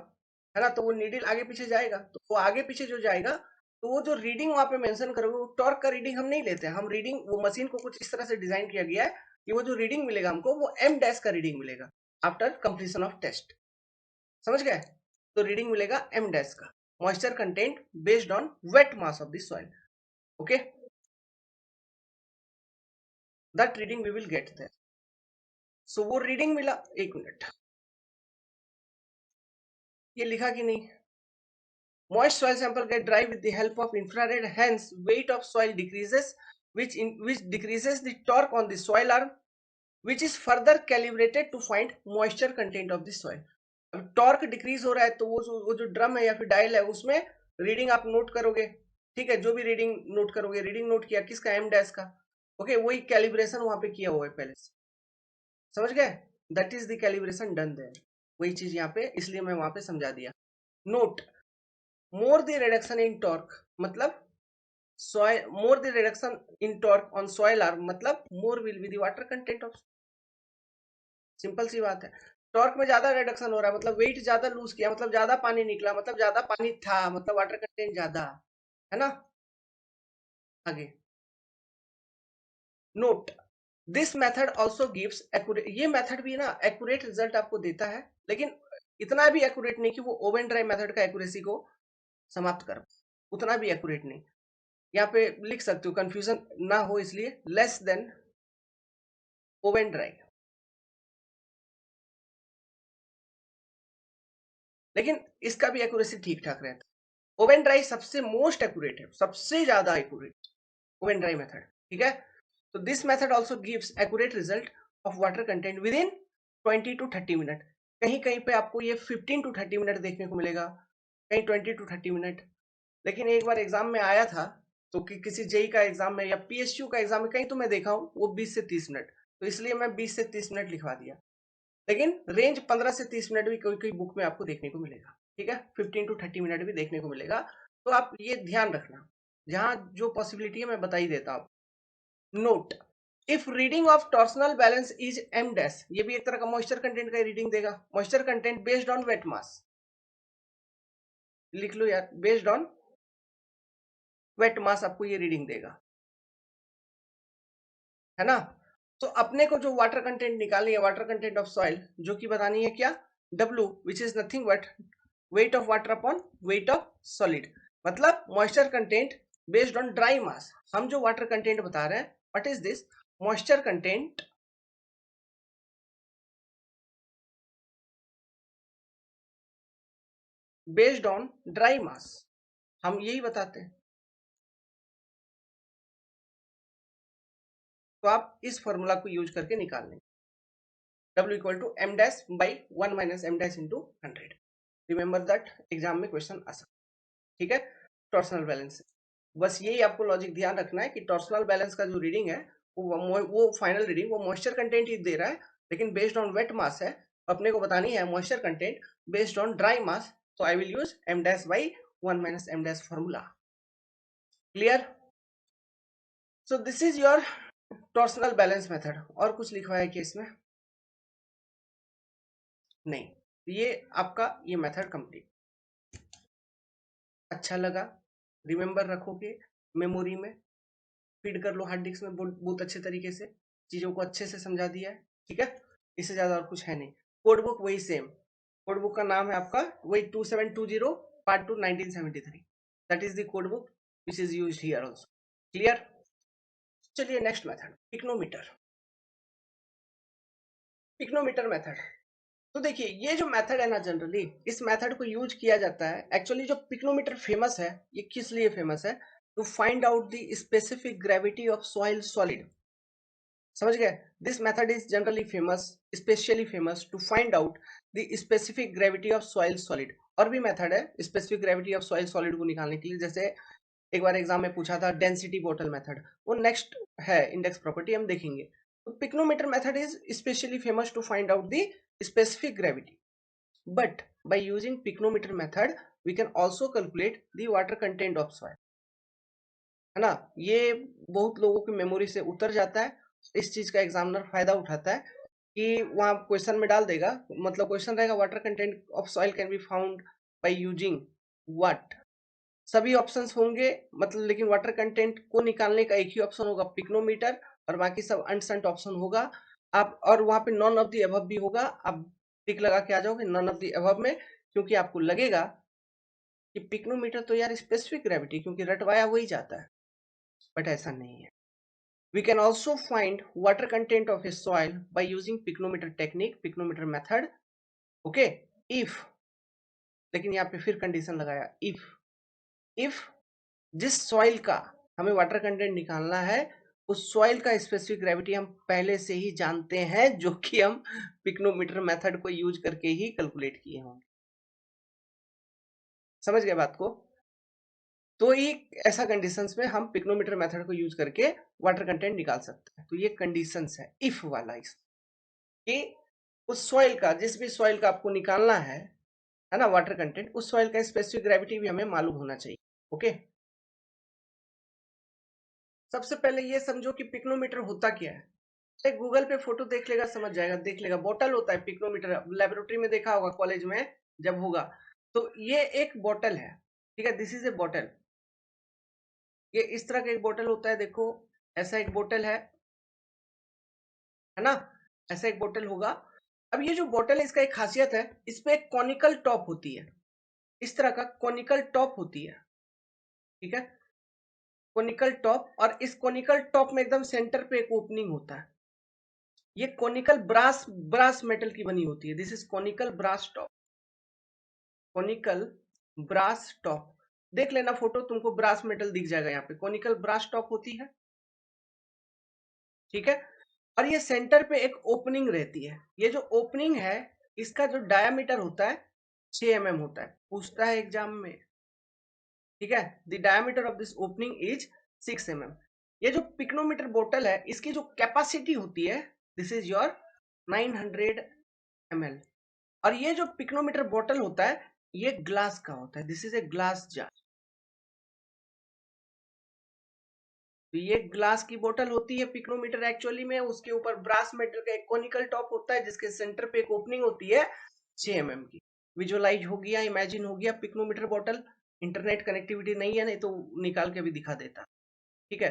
Speaker 1: है ना, तो वो नीडल आगे पीछे जाएगा, तो वो आगे पीछे जो जाएगा तो वो जो रीडिंग वहां पे मेंशन करोगे, वो टॉर्क का रीडिंग हम नहीं लेते हैं। हम रीडिंग, वो मशीन को कुछ इस तरह से डिजाइन किया गया है कि वो जो रीडिंग मिलेगा हमको वो एम डैश का रीडिंग मिलेगा आफ्टर कंप्लीशन ऑफ टेस्ट। समझ गए? तो रीडिंग मिलेगा एम डैश का, moisture content based on wet mass of the soil. Okay, that reading we will get there. So वो रीडिंग मिला, एक मिनट, ये लिखा कि नहीं, moist soil sample get dry with the help of infrared, hence weight of soil decreases, which decreases the torque on the soil arm, which is further calibrated to find moisture content of the soil. अब torque decrease हो रहा है तो वो जो drum है या फिर डायल है उसमें रीडिंग आप नोट करोगे, ठीक है, जो भी रीडिंग नोट करोगे, रीडिंग नोट किया किसका, एम डैश का, ओके, वही कैलिब्रेशन वहां पे किया हुआ है पहले से, समझ गए, that is the calibration done there, वही चीज यहाँ पे, इसलिए मैं वहां पे समझा दिया। Note, more the reduction in torque, मतलब soil, more the reduction in torque on soil arm, मतलब more will be the water content of, simple सी बात है। टॉर्क में ज्यादा रिडक्शन हो रहा है मतलब वेट ज्यादा लूज किया, मतलब ज्यादा पानी निकला, मतलब ज्यादा पानी था, मतलब वाटर कंटेंट ज्यादा है ना। आगे, note, this method also gives accurate, ये मेथड भी ना एक्यूरेट रिजल्ट आपको देता है, लेकिन इतना भी एक्यूरेट नहीं कि वो ओवन ड्राई मेथड का एक्यूरेसी को समाप्त कर, उतना भी एक्यूरेट नहीं। यहाँ पे लिख सकते हो, कंफ्यूजन ना हो इसलिए, लेस देन ओवन ड्राई, लेकिन इसका भी एक्यूरेसी ठीक ठाक रहता है। ओवन ड्राई सबसे मोस्ट एक्यूरेट है, सबसे ज्यादा एक्यूरेट ओवन ड्राई मेथड, ठीक है। तो this method also gives accurate result of water content with in 20 to 30 minute, कहीं कहीं पे आपको ये 15 to 30 मिनट देखने को मिलेगा, कहीं 20 to 30 मिनट। लेकिन एक बार एग्जाम में आया था, तो किसी जेई का एग्जाम में या पीएसयू का एग्जाम में कहीं तो मैं देखा हूँ वो 20 से 30 मिनट, तो इसलिए मैं 20 से 30 मिनट लिखवा दिया, लेकिन रेंज 15 से 30 मिनट भी कोई कोई बुक में आपको देखने को मिलेगा, ठीक है, 15 to 30 मिनट भी देखने को मिलेगा। तो आप ये ध्यान रखना, जहां जो पॉसिबिलिटी है मैं बता ही देता हूं। Note, if reading of torsional balance is M dash, ये भी एक तरह का मॉइस्चर कंटेंट का रीडिंग देगा, moisture content based on wet mass, लिख लो यार, बेस्ड ऑन वेट मास आपको ये रीडिंग देगा, है ना। तो अपने को जो वाटर कंटेंट निकालनी है, वाटर कंटेंट ऑफ सॉइल, जो कि बतानी है क्या, W, which is nothing but weight of water upon weight of solid, मतलब moisture content based on dry mass. हम जो वाटर कंटेंट बता रहे हैं, what is this, moisture content based on dry mass, हम यही बताते हैं। तो आप इस फॉर्मूला को यूज करके निकाल लेंगे, W equal to M dash by 1 minus M dash into 100, remember that, exam में क्वेश्चन आ सकता है, ठीक है। टॉर्सनल बैलेंस, बस यही आपको लॉजिक ध्यान रखना है कि टॉर्सनल बैलेंस का जो रीडिंग है, वो फाइनल रीडिंग वो मॉइस्चर कंटेंट ही दे रहा है, लेकिन बेस्ड ऑन वेट मास है, अपने को बतानी है moisture content based on dry mass, तो I will use M dash by 1 minus M dash formula, clear. So this is your torsional balance method. और कुछ लिखवा है कि इसमें नहीं, ये आपका ये मेथड कंप्लीट, अच्छा लगा, रिमेंबर रखोगे, मेमोरी में फीड कर लो, हार्ड डिस्क में बहुत बहुत अच्छे तरीके से, चीजों को अच्छे से समझा दिया है, ठीक है, इससे ज्यादा और कुछ है नहीं। कोड बुक वही सेम, कोड बुक का नाम है आपका वही 2720 part 2 1973, that is the code book which is used here also, clear. चलिए next method, pycnometer, pycnometer method. तो देखिए ये जो मेथड है ना, जनरली इस मेथड को यूज किया जाता है, एक्चुअली जो पिक्नोमीटर फेमस है, ये किस लिए फेमस है, to find out the specific gravity of soil solid, समझ गए। This method is generally famous, specially famous to find out the specific gravity of soil solid. और भी मेथड है specific gravity of soil solid को निकालने के लिए, जैसे एक बार एग्जाम में पूछा था डेंसिटी बॉटल मेथड, वो नेक्स्ट है इंडेक्स प्रॉपर्टी, हम देखेंगे। तो pycnometer method is specially famous to find out the specific gravity, but by using picnometer method we can also calculate the water content of soil, है ना। ये बहुत लोगों की मेमोरी से उतर जाता है, इस चीज का एग्जामिनर फायदा उठाता है कि वहां क्वेश्चन में डाल देगा, मतलब क्वेश्चन रहेगा water content of soil can be found by using what, सभी ऑप्शंस होंगे मतलब, लेकिन वाटर कंटेंट को निकालने का एक ही ऑप्शन होगा पिक्नोमीटर, और बाकी सब अनसेंट ऑप्शन होगा। आप और वहां पे नॉन ऑफ द अबव भी होगा, आप टिक लगा के आ जाओगे नॉन ऑफ द अबव में, क्योंकि आपको लगेगा कि पिक्नोमीटर तो यार स्पेसिफिक ग्रेविटी क्योंकि रटवाया वही जाता है, बट ऐसा नहीं है। We can also find water content of a soil by using picnometer technique, picnometer method, okay, if, लेकिन यहाँ पे फिर कंडीशन लगाया, if जिस सॉइल का हमें वाटर कंटेंट निकालना है, उस सॉइल का स्पेसिफिक ग्रेविटी हम पहले से ही जानते हैं, जो कि हम पिक्नोमीटर मेथड को यूज करके ही कैलकुलेट किए होंगे, समझ गए बात को। तो एक ऐसा कंडीशंस में हम पिक्नोमीटर मेथड को यूज करके वाटर कंटेंट निकाल सकते हैं। तो ये कंडीशंस है इफ वाला इस कि उस सॉइल का, जिस भी सॉइल का आपको निकालना है ना वाटर कंटेंट, उस सॉइल का स्पेसिफिक ग्रेविटी भी हमें मालूम होना चाहिए। ओके, सबसे पहले ये समझो कि पिक्नोमीटर होता क्या है। एक गूगल पे फोटो देख लेगा, समझ जाएगा, देख लेगा, बोतल होता है पिक्नोमीटर, लेबोरेटरी में देखा होगा, कॉलेज में जब होगा। तो ये एक बोतल है, ठीक है, दिस इज ए बोतल। ये इस तरह का एक बोतल होता है, देखो ऐसा एक बोतल है ना, ऐसा एक बोतल होगा। अब ये जो बोतल है, इसका एक खासियत है, इस पे एक कॉनिकल टॉप होती है, इस तरह का कॉनिकल टॉप होती है, ठीक है, कॉनिकल टॉप। और इस कॉनिकल टॉप में एकदम सेंटर पे एक ओपनिंग होता है। ये कॉनिकल ब्रास ब्रास मेटल की बनी होती है, this is conical brass top, conical brass top. देख लेना फोटो, तुमको ब्रास मेटल दिख जाएगा, यहाँ पे कॉनिकल ब्रास टॉप होती है, ठीक है। और ये सेंटर पे एक ओपनिंग रहती है, ये जो ओपनिंग है, इसका जो डायामीटर होता है 6 mm होता है, पूछता है एग्जाम में, ठीक है। The diameter of this opening is 6 mm। ये जो पिक्नोमीटर बोतल है, इसकी जो कैपेसिटी होती है, दिस इज योर 900 ml। और ये जो पिक्नोमीटर बोतल होता है, ये ग्लास का होता है, this is a glass jar. तो ये ग्लास की बोतल होती है पिक्नोमीटर एक्चुअली में, उसके ऊपर ब्रास मेटल का एक कोनिकल टॉप होता है, जिसके सेंटर पे एक ओपनिंग होती है 6 mm की। विजुअलाइज हो गया, इमेजिन हो गया पिक्नोमीटर बोतल। इंटरनेट कनेक्टिविटी नहीं है, नहीं तो निकाल के भी दिखा देता, ठीक है।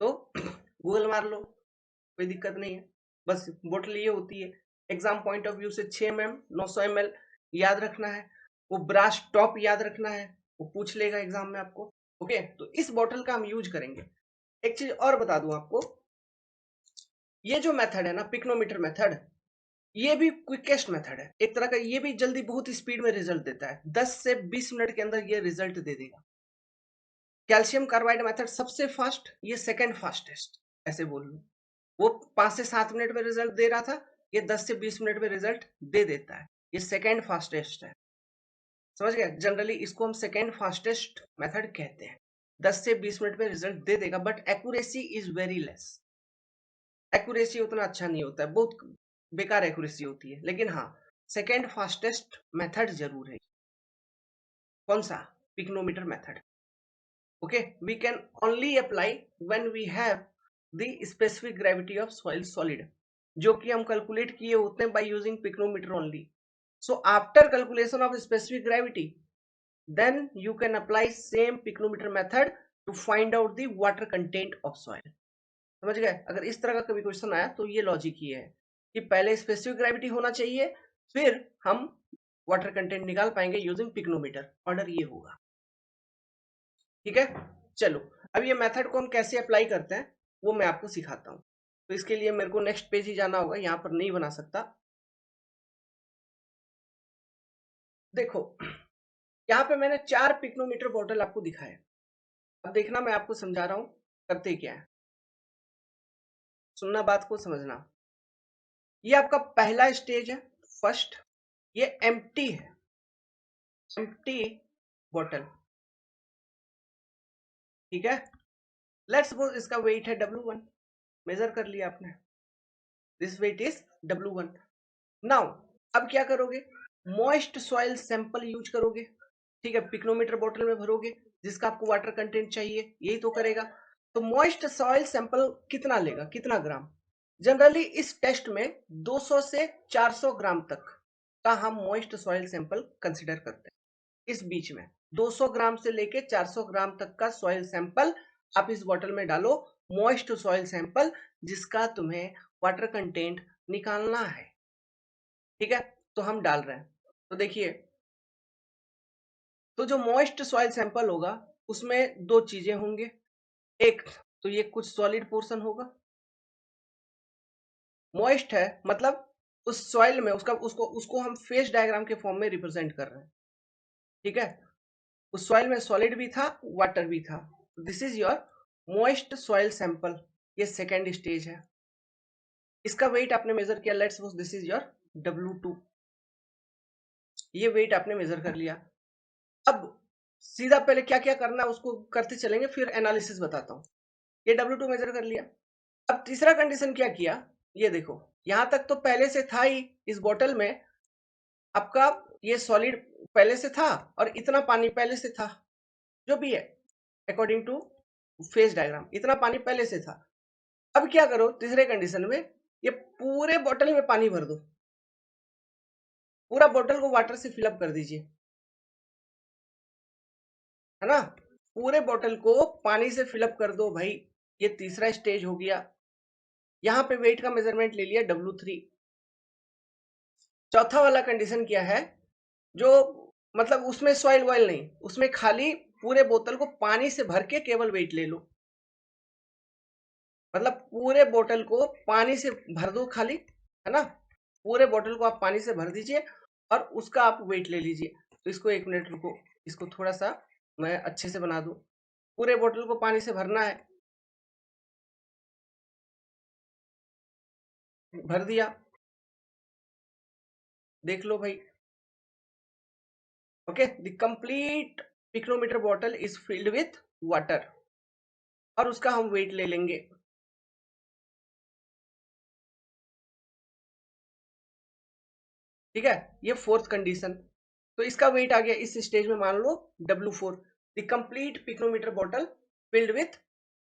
Speaker 1: तो गूगल मार लो, कोई दिक्कत नहीं है। बस बोतल ये होती है, एग्जाम पॉइंट ऑफ व्यू से 6 mm 900 ml याद रखना है, वो ब्रास टॉप याद रखना है, वो पूछ लेगा एग्जाम में आपको। ओके, तो इस बोतल का हम यूज करेंगे। एक चीज और बता दूं आपको, ये जो मेथड है ना पिक्नोमीटर मेथड, ये भी क्विकेस्ट मेथड है एक तरह का, ये भी जल्दी बहुत स्पीड में रिजल्ट देता है, 10 से 20 मिनट के अंदर ये रिजल्ट दे देगा। कैल्शियम कार्बाइड मेथड सबसे फास्ट, ये सेकंड फास्टेस्ट, ऐसे बोल लो। वो 5 से 7 मिनट में रिजल्ट दे रहा था, ये 10 से 20 मिनट में रिजल्ट दे देता है, ये सेकंड फास्टेस्ट है। समझ गया, जनरली इसको हम सेकंड फास्टेस्ट मेथड कहते हैं। 10 से 20 मिनट में रिजल्ट दे देगा, but accuracy is very less, accuracy उतना अच्छा नहीं होता है, बहुत बेकार एक्यूरेसी होती है। लेकिन हाँ, सेकेंड फास्टेस्ट मेथड जरूर है। कौन सा? Pycnometer method. Okay, we can only apply when we have the specific gravity of soil solid, जो कि हम कैलकुलेट किए होते हैं by using pycnometer only. So after calculation of specific gravity, then you can apply same pycnometer method to find out the water content of soil. समझ गए? अगर इस तरह का कभी क्वेश्चन आया तो ये लॉजिक ये है कि पहले स्पेसिफिक ग्रेविटी होना चाहिए, फिर हम वाटर कंटेंट निकाल पाएंगे यूजिंग पिक्नोमीटर, ऑर्डर ये होगा, ठीक है। चलो, अब ये मेथड को हम कैसे अप्लाई करते हैं वो मैं आपको सिखाता हूँ। तो इसके लिए मेरे को नेक्स्ट पेज ही जाना होगा, यहाँ पर नहीं बना सकता। देखो, यहाँ पे मैंने 4 पिक्नोमीटर बॉटल आपको दिखाया। अब देखना, मैं आपको समझा रहा हूँ करते क्या है, सुनना, बात को समझना। ये आपका पहला स्टेज है, फर्स्ट। ये एम्प्टी है, एम्प्टी बॉटल, ठीक है। लेट्स सपोज इसका वेट है W1, मेजर कर लिया आपने, this weight is W1। Now अब क्या करोगे, मॉइस्ट सॉइल सैंपल यूज करोगे, ठीक है, पिक्नोमीटर बॉटल में भरोगे जिसका आपको वाटर कंटेंट चाहिए, यही तो करेगा। तो मॉइस्ट सॉइल सैंपल कितना लेगा, कितना ग्राम? जनरली इस टेस्ट में 200 से 400 ग्राम तक का हम मॉइस्ट सॉइल सैंपल कंसिडर करते हैं। इस बीच में 200 ग्राम से लेके 400 ग्राम तक का सॉइल सैंपल आप इस बॉटल में डालो, मॉइस्ट सॉइल सैंपल, जिसका तुम्हें वाटर कंटेंट निकालना है, ठीक है। तो हम डाल रहे हैं, तो देखिए, तो जो मॉइस्ट सॉइल सैंपल होगा उसमें दो चीजें होंगे। एक तो ये कुछ सॉलिड पोर्शन होगा, मॉइस्ट है मतलब उस सॉइल में उसका उसको उसको हम फेस डायग्राम के फॉर्म में रिप्रेजेंट कर रहे हैं, ठीक है। उस सॉइल में सॉलिड भी था, वाटर भी था, this is your moist soil sample. ये सेकेंड स्टेज है, इसका वेट आपने मेजर किया, let's suppose this is your W2, ये वेट आपने मेजर कर लिया। अब सीधा पहले क्या क्या करना है उसको करते चलेंगे, फिर एनालिसिस बताता हूँ। ये W2 मेजर कर लिया। अब तीसरा कंडीशन क्या किया, ये देखो, यहां तक तो पहले से था ही इस बोतल में, आपका ये सॉलिड पहले से था और इतना पानी पहले से था, जो भी है अकॉर्डिंग टू फेज डायग्राम, इतना पानी पहले से था। अब क्या करो तीसरे कंडीशन में, ये पूरे बोतल में पानी भर दो, पूरा बोतल को वाटर से फिलअप कर दीजिए, है ना, पूरे बोतल को पानी से फिलअप कर दो भाई। ये तीसरा स्टेज हो गया। यहां पे वेट का मेजरमेंट ले लिया W3। चौथा वाला कंडीशन क्या है, जो मतलब उसमें सॉइल वॉइल नहीं, उसमें खाली पूरे बोतल को पानी से भर के केवल वेट ले लो, मतलब पूरे बोतल को पानी से भर दो खाली, है ना, पूरे बोतल को आप पानी से भर दीजिए और उसका आप वेट ले लीजिए। तो इसको 1 मिनट रुको, इसको थोड़ा सा मैं अच्छे से बना दूं। पूरे बोतल को पानी से भरना है, भर दिया, देख लो भाई। Okay, the complete pycnometer bottle is filled with water, और उसका हम वेट ले लेंगे। ठीक है, ये फोर्थ कंडीशन। तो इसका वेट आ गया इस स्टेज में, मान लो W4, the complete pycnometer bottle filled with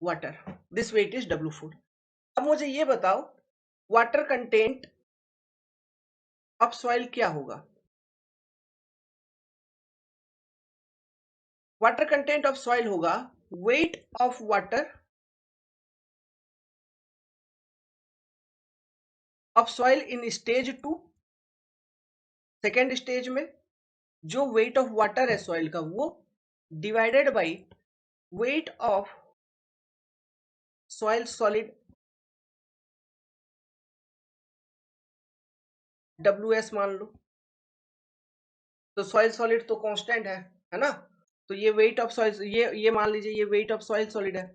Speaker 1: water, this weight is W4। अब मुझे ये बताओ, वाटर कंटेंट ऑफ सॉइल क्या होगा। वाटर कंटेंट ऑफ सॉइल होगा wait of water of soil in stage 2, second stage में जो वेट ऑफ वाटर है सॉइल का, वो divided by weight of soil solid WS मान लो। तो सॉइल सॉलिड तो कांस्टेंट है ना, तो ये वेट ऑफ सॉइल, ये मान लीजिए ये वेट ऑफ सॉइल सॉलिड है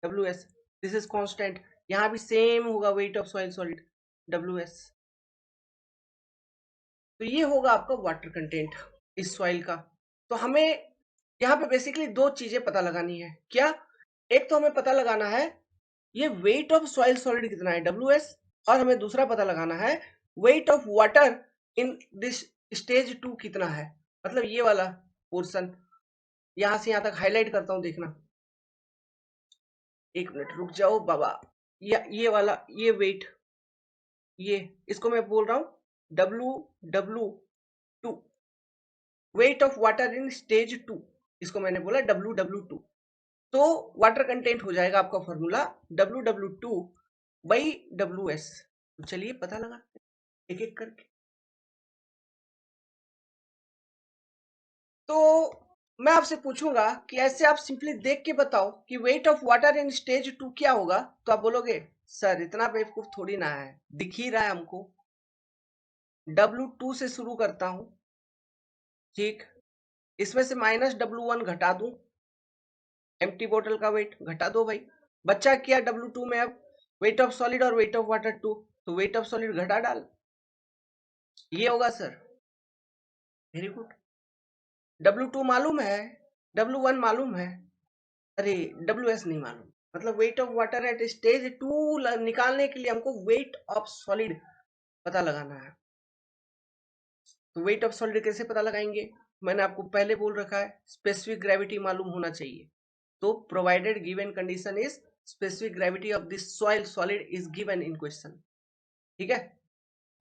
Speaker 1: WS, दिस इज कांस्टेंट। यहाँ भी सेम होगा wait of soil solid WS। तो ये होगा आपका वाटर कंटेंट इस सॉइल का। तो हमें यहाँ पे बेसिकली दो चीजें पता लगानी है। क्या, एक तो हमें पता लगाना है ये वेट ऑफ सॉइल सॉलिड कितना है WS, और हमें दूसरा पता लगाना है weight of water in this stage 2 कितना है, मतलब ये वाला पोर्शन। यहां से यहां तक हाईलाइट करता हूं, देखना, 1 मिनट रुक जाओ बाबा। ये वाला, ये वेट, ये इसको मैं बोल रहा हूं W2, wait of water in stage 2, इसको मैंने बोला W2। तो वाटर कंटेंट हो जाएगा आपका फॉर्मूला W2 बाई WS। तो चलिए पता लगा एक एक करके। तो मैं आपसे पूछूंगा कि ऐसे आप सिंपली देख के बताओ कि wait of water in stage 2 क्या होगा, तो आप बोलोगे सर इतना बेवकूफ थोड़ी ना है, दिख ही रहा है हमको, W2 से शुरू करता हूं, ठीक, इसमें से -W1 घटा दूं, एम्प्टी बोतल का वेट घटा दो भाई, बच्चा क्या W2 में अब वेट ऑफ सॉलिड और वेट ऑफ वाटर 2, तो वेट ऑफ सॉलिड घटा डाल, ये होगा सर। Very good. W2 मालूम है, W1 मालूम है, अरे WS नहीं मालूम, मतलब weight of water at stage 2 निकालने के लिए हमको वेट ऑफ सॉलिड पता लगाना है। तो वेट ऑफ सॉलिड कैसे पता लगाएंगे, मैंने आपको पहले बोल रखा है स्पेसिफिक ग्रेविटी मालूम होना चाहिए। तो provided given condition is specific gravity of this soil solid is given in question, ठीक है,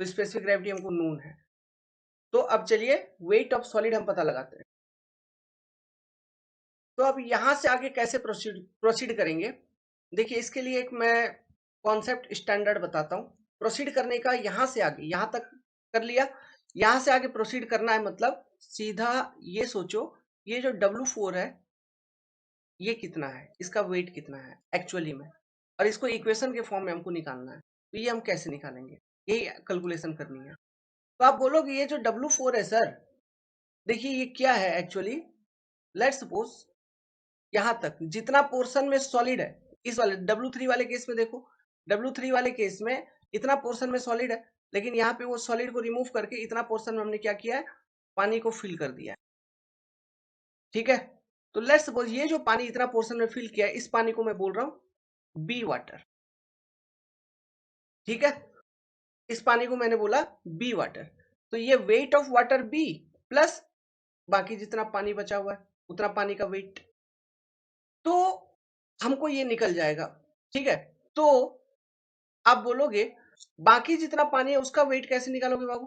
Speaker 1: तो स्पेसिफिक ग्रेविटी हमको नोन है। तो अब चलिए वेट ऑफ सॉलिड हम पता लगाते हैं। तो अब यहां से आगे कैसे प्रोसीड करेंगे, देखिए इसके लिए एक मैं कॉन्सेप्ट स्टैंडर्ड बताता हूं। प्रोसीड करने का, यहां से आगे यहां तक कर लिया, यहां से आगे प्रोसीड करना है, मतलब सीधा ये सोचो, ये जो W4 है ये कितना है, इसका वेट कितना है एक्चुअली में, और इसको इक्वेशन के फॉर्म में हमको निकालना है। तो ये हम कैसे निकालेंगे, यही कैलकुलेशन करनी है। तो आप बोलोगे ये जो W4 है सर, देखिए ये क्या है एक्चुअली, लेट्स सपोज यहां तक जितना पोर्शन में सॉलिड है, इस वाले W3 वाले केस में देखो, W3 वाले केस में इतना पोर्शन में सॉलिड है, लेकिन यहाँ पे वो सॉलिड को रिमूव करके इतना पोर्शन में हमने क्या किया है, पानी को फिल कर दिया है, ठीक है। तो लेट्स सपोज ये जो पानी इतना पोर्शन में फिल किया है, इस पानी को मैं बोल रहा हूं बी वाटर। ठीक है, इस पानी को मैंने बोला बी वाटर। तो ये weight of water B plus बाकी जितना पानी बचा हुआ है उतना पानी का वेट, तो हमको ये निकल जाएगा। ठीक है, तो आप बोलोगे बाकी जितना पानी है उसका वेट कैसे निकालोगे बाबू?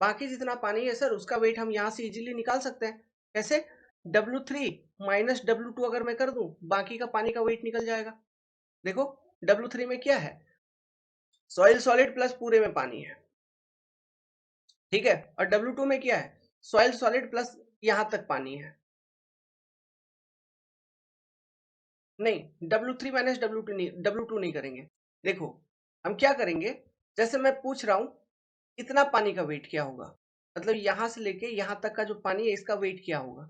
Speaker 1: बाकी जितना पानी है सर उसका वेट हम यहां से इजीली निकाल सकते हैं। कैसे? W3 माइनस W2 अगर मैं कर दूं, बाकी का पानी का वेट निकल जाएगा। देखो W3 में क्या है, सॉइल सॉलिड प्लस पूरे में पानी है। ठीक है, और W2 में क्या है, सॉइल सॉलिड प्लस यहां तक पानी है। नहीं, W3 माइनस W2 नहीं करेंगे। देखो हम क्या करेंगे, जैसे मैं पूछ रहा हूं इतना पानी का वेट क्या होगा, मतलब यहां से लेके यहां तक का जो पानी है इसका वेट क्या होगा।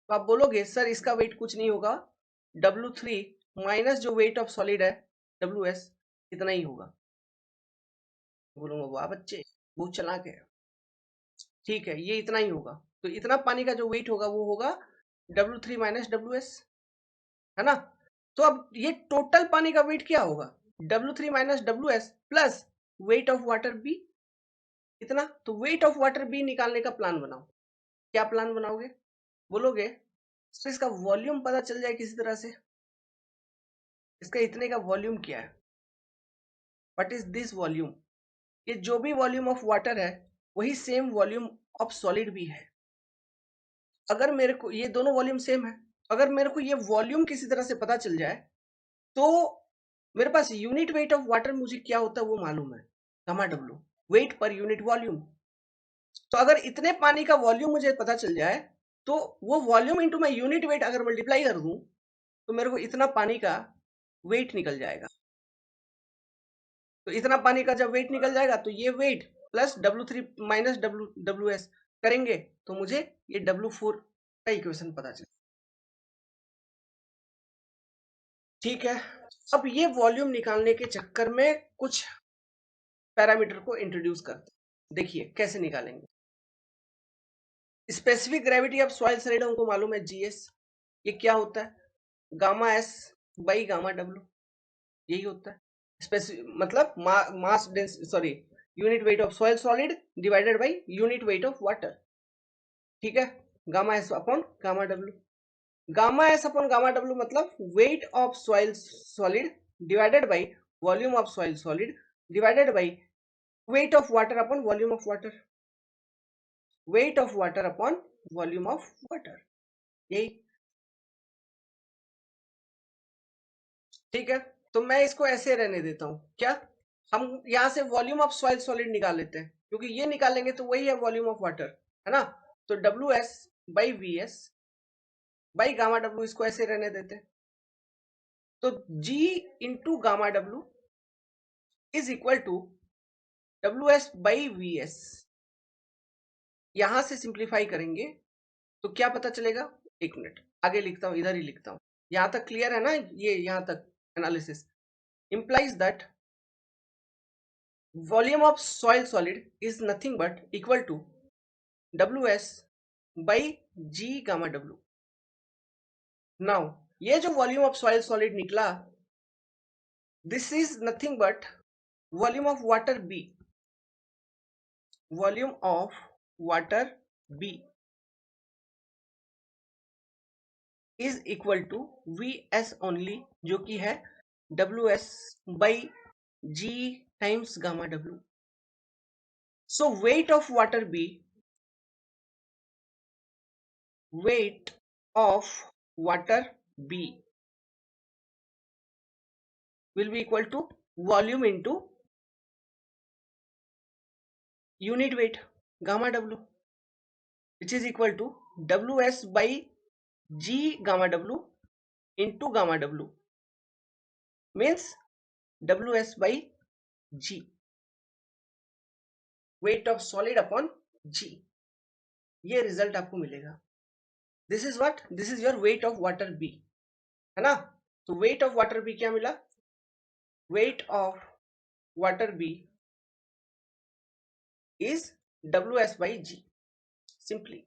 Speaker 1: तो आप बोलोगे सर इसका वेट कुछ नहीं होगा, W3 माइनस जो वेट ऑफ सॉलिड है WS, इतना ही होगा। बोलूंगा वाह बच्चे बहुत चालाक है। ठीक है, ये इतना ही होगा। तो इतना पानी का जो वेट होगा वो होगा W3 माइनस WS, है ना। तो अब ये टोटल पानी का वेट क्या होगा, W3 minus WS plus weight of water B, इतना। तो वेट ऑफ वाटर बी निकालने का प्लान बनाओ। क्या प्लान बनाओगे? बोलोगे तो इसका वॉल्यूम पता चल जाए किसी तरह से, इसका इतने का वॉल्यूम क्या है, व्हाट इज दिस वॉल्यूम। ये जो भी वॉल्यूम ऑफ वाटर है वही सेम वॉल्यूम ऑफ सॉलिड भी है। अगर मेरे को ये दोनों वॉल्यूम सेम है, अगर मेरे को ये वॉल्यूम किसी तरह से पता चल जाए तो मेरे पास यूनिट वेट ऑफ वाटर मुझे क्या होता है वो मालूम है, gamma W, weight per unit volume. तो अगर इतने पानी का वॉल्यूम मुझे पता चल जाए तो वो वॉल्यूम इंटू मैं यूनिट वेट अगर मल्टीप्लाई कर दूं तो मेरे को इतना पानी का वेट निकल जाएगा। तो इतना पानी का जब वेट निकल जाएगा तो ये weight plus W3 minus WS करेंगे तो मुझे ये W4 का इक्वेशन पता चले। ठीक है, अब ये वॉल्यूम निकालने के चक्कर में कुछ पैरामीटर को इंट्रोड्यूस करते हैं। देखिए कैसे निकालेंगे। Specific gravity of soil solid हमको मालूम है GS, ये क्या होता है gamma S by gamma W, यही होता है। स्पेसिफिक मतलब mass dense sorry unit weight of soil solid divided by unit weight of water. ठीक है, gamma S upon gamma W, gamma S upon gamma W मतलब weight of soil solid divided by volume of soil solid divided by weight of water upon volume of water, wait of water upon volume of water, यही। ठीक है, तो मैं इसको ऐसे रहने देता हूं क्या, हम यहां से वॉल्यूम ऑफ सॉइल सॉलिड निकाल लेते हैं क्योंकि ये निकालेंगे तो वही है वॉल्यूम ऑफ वाटर, है ना। तो WS by VS by gamma W, इसको ऐसे रहने देते हैं। तो G into gamma W is equal to WS by VS। यहां से सिंप्लीफाई करेंगे तो क्या पता चलेगा, एक मिनट आगे लिखता हूं, इधर ही लिखता हूं। यहां तक क्लियर है ना, ये यहां तक analysis implies that volume of soil solid is nothing but equal to WS by G gamma W। now ये जो वॉल्यूम ऑफ सॉइल सॉलिड निकला, this is nothing but volume of water B, volume of water B is equal to VS only, जो कि है WS by G times gamma W। So weight of water B, weight of water B will be equal to volume into unit weight gamma W, which is equal to WS by G gamma W into gamma W means WS by G, weight of solid upon G। ये result आपको मिलेगा। This is what, this is your weight of water B, है ना। तो weight of water B क्या मिला, weight of water B is WS by G, simply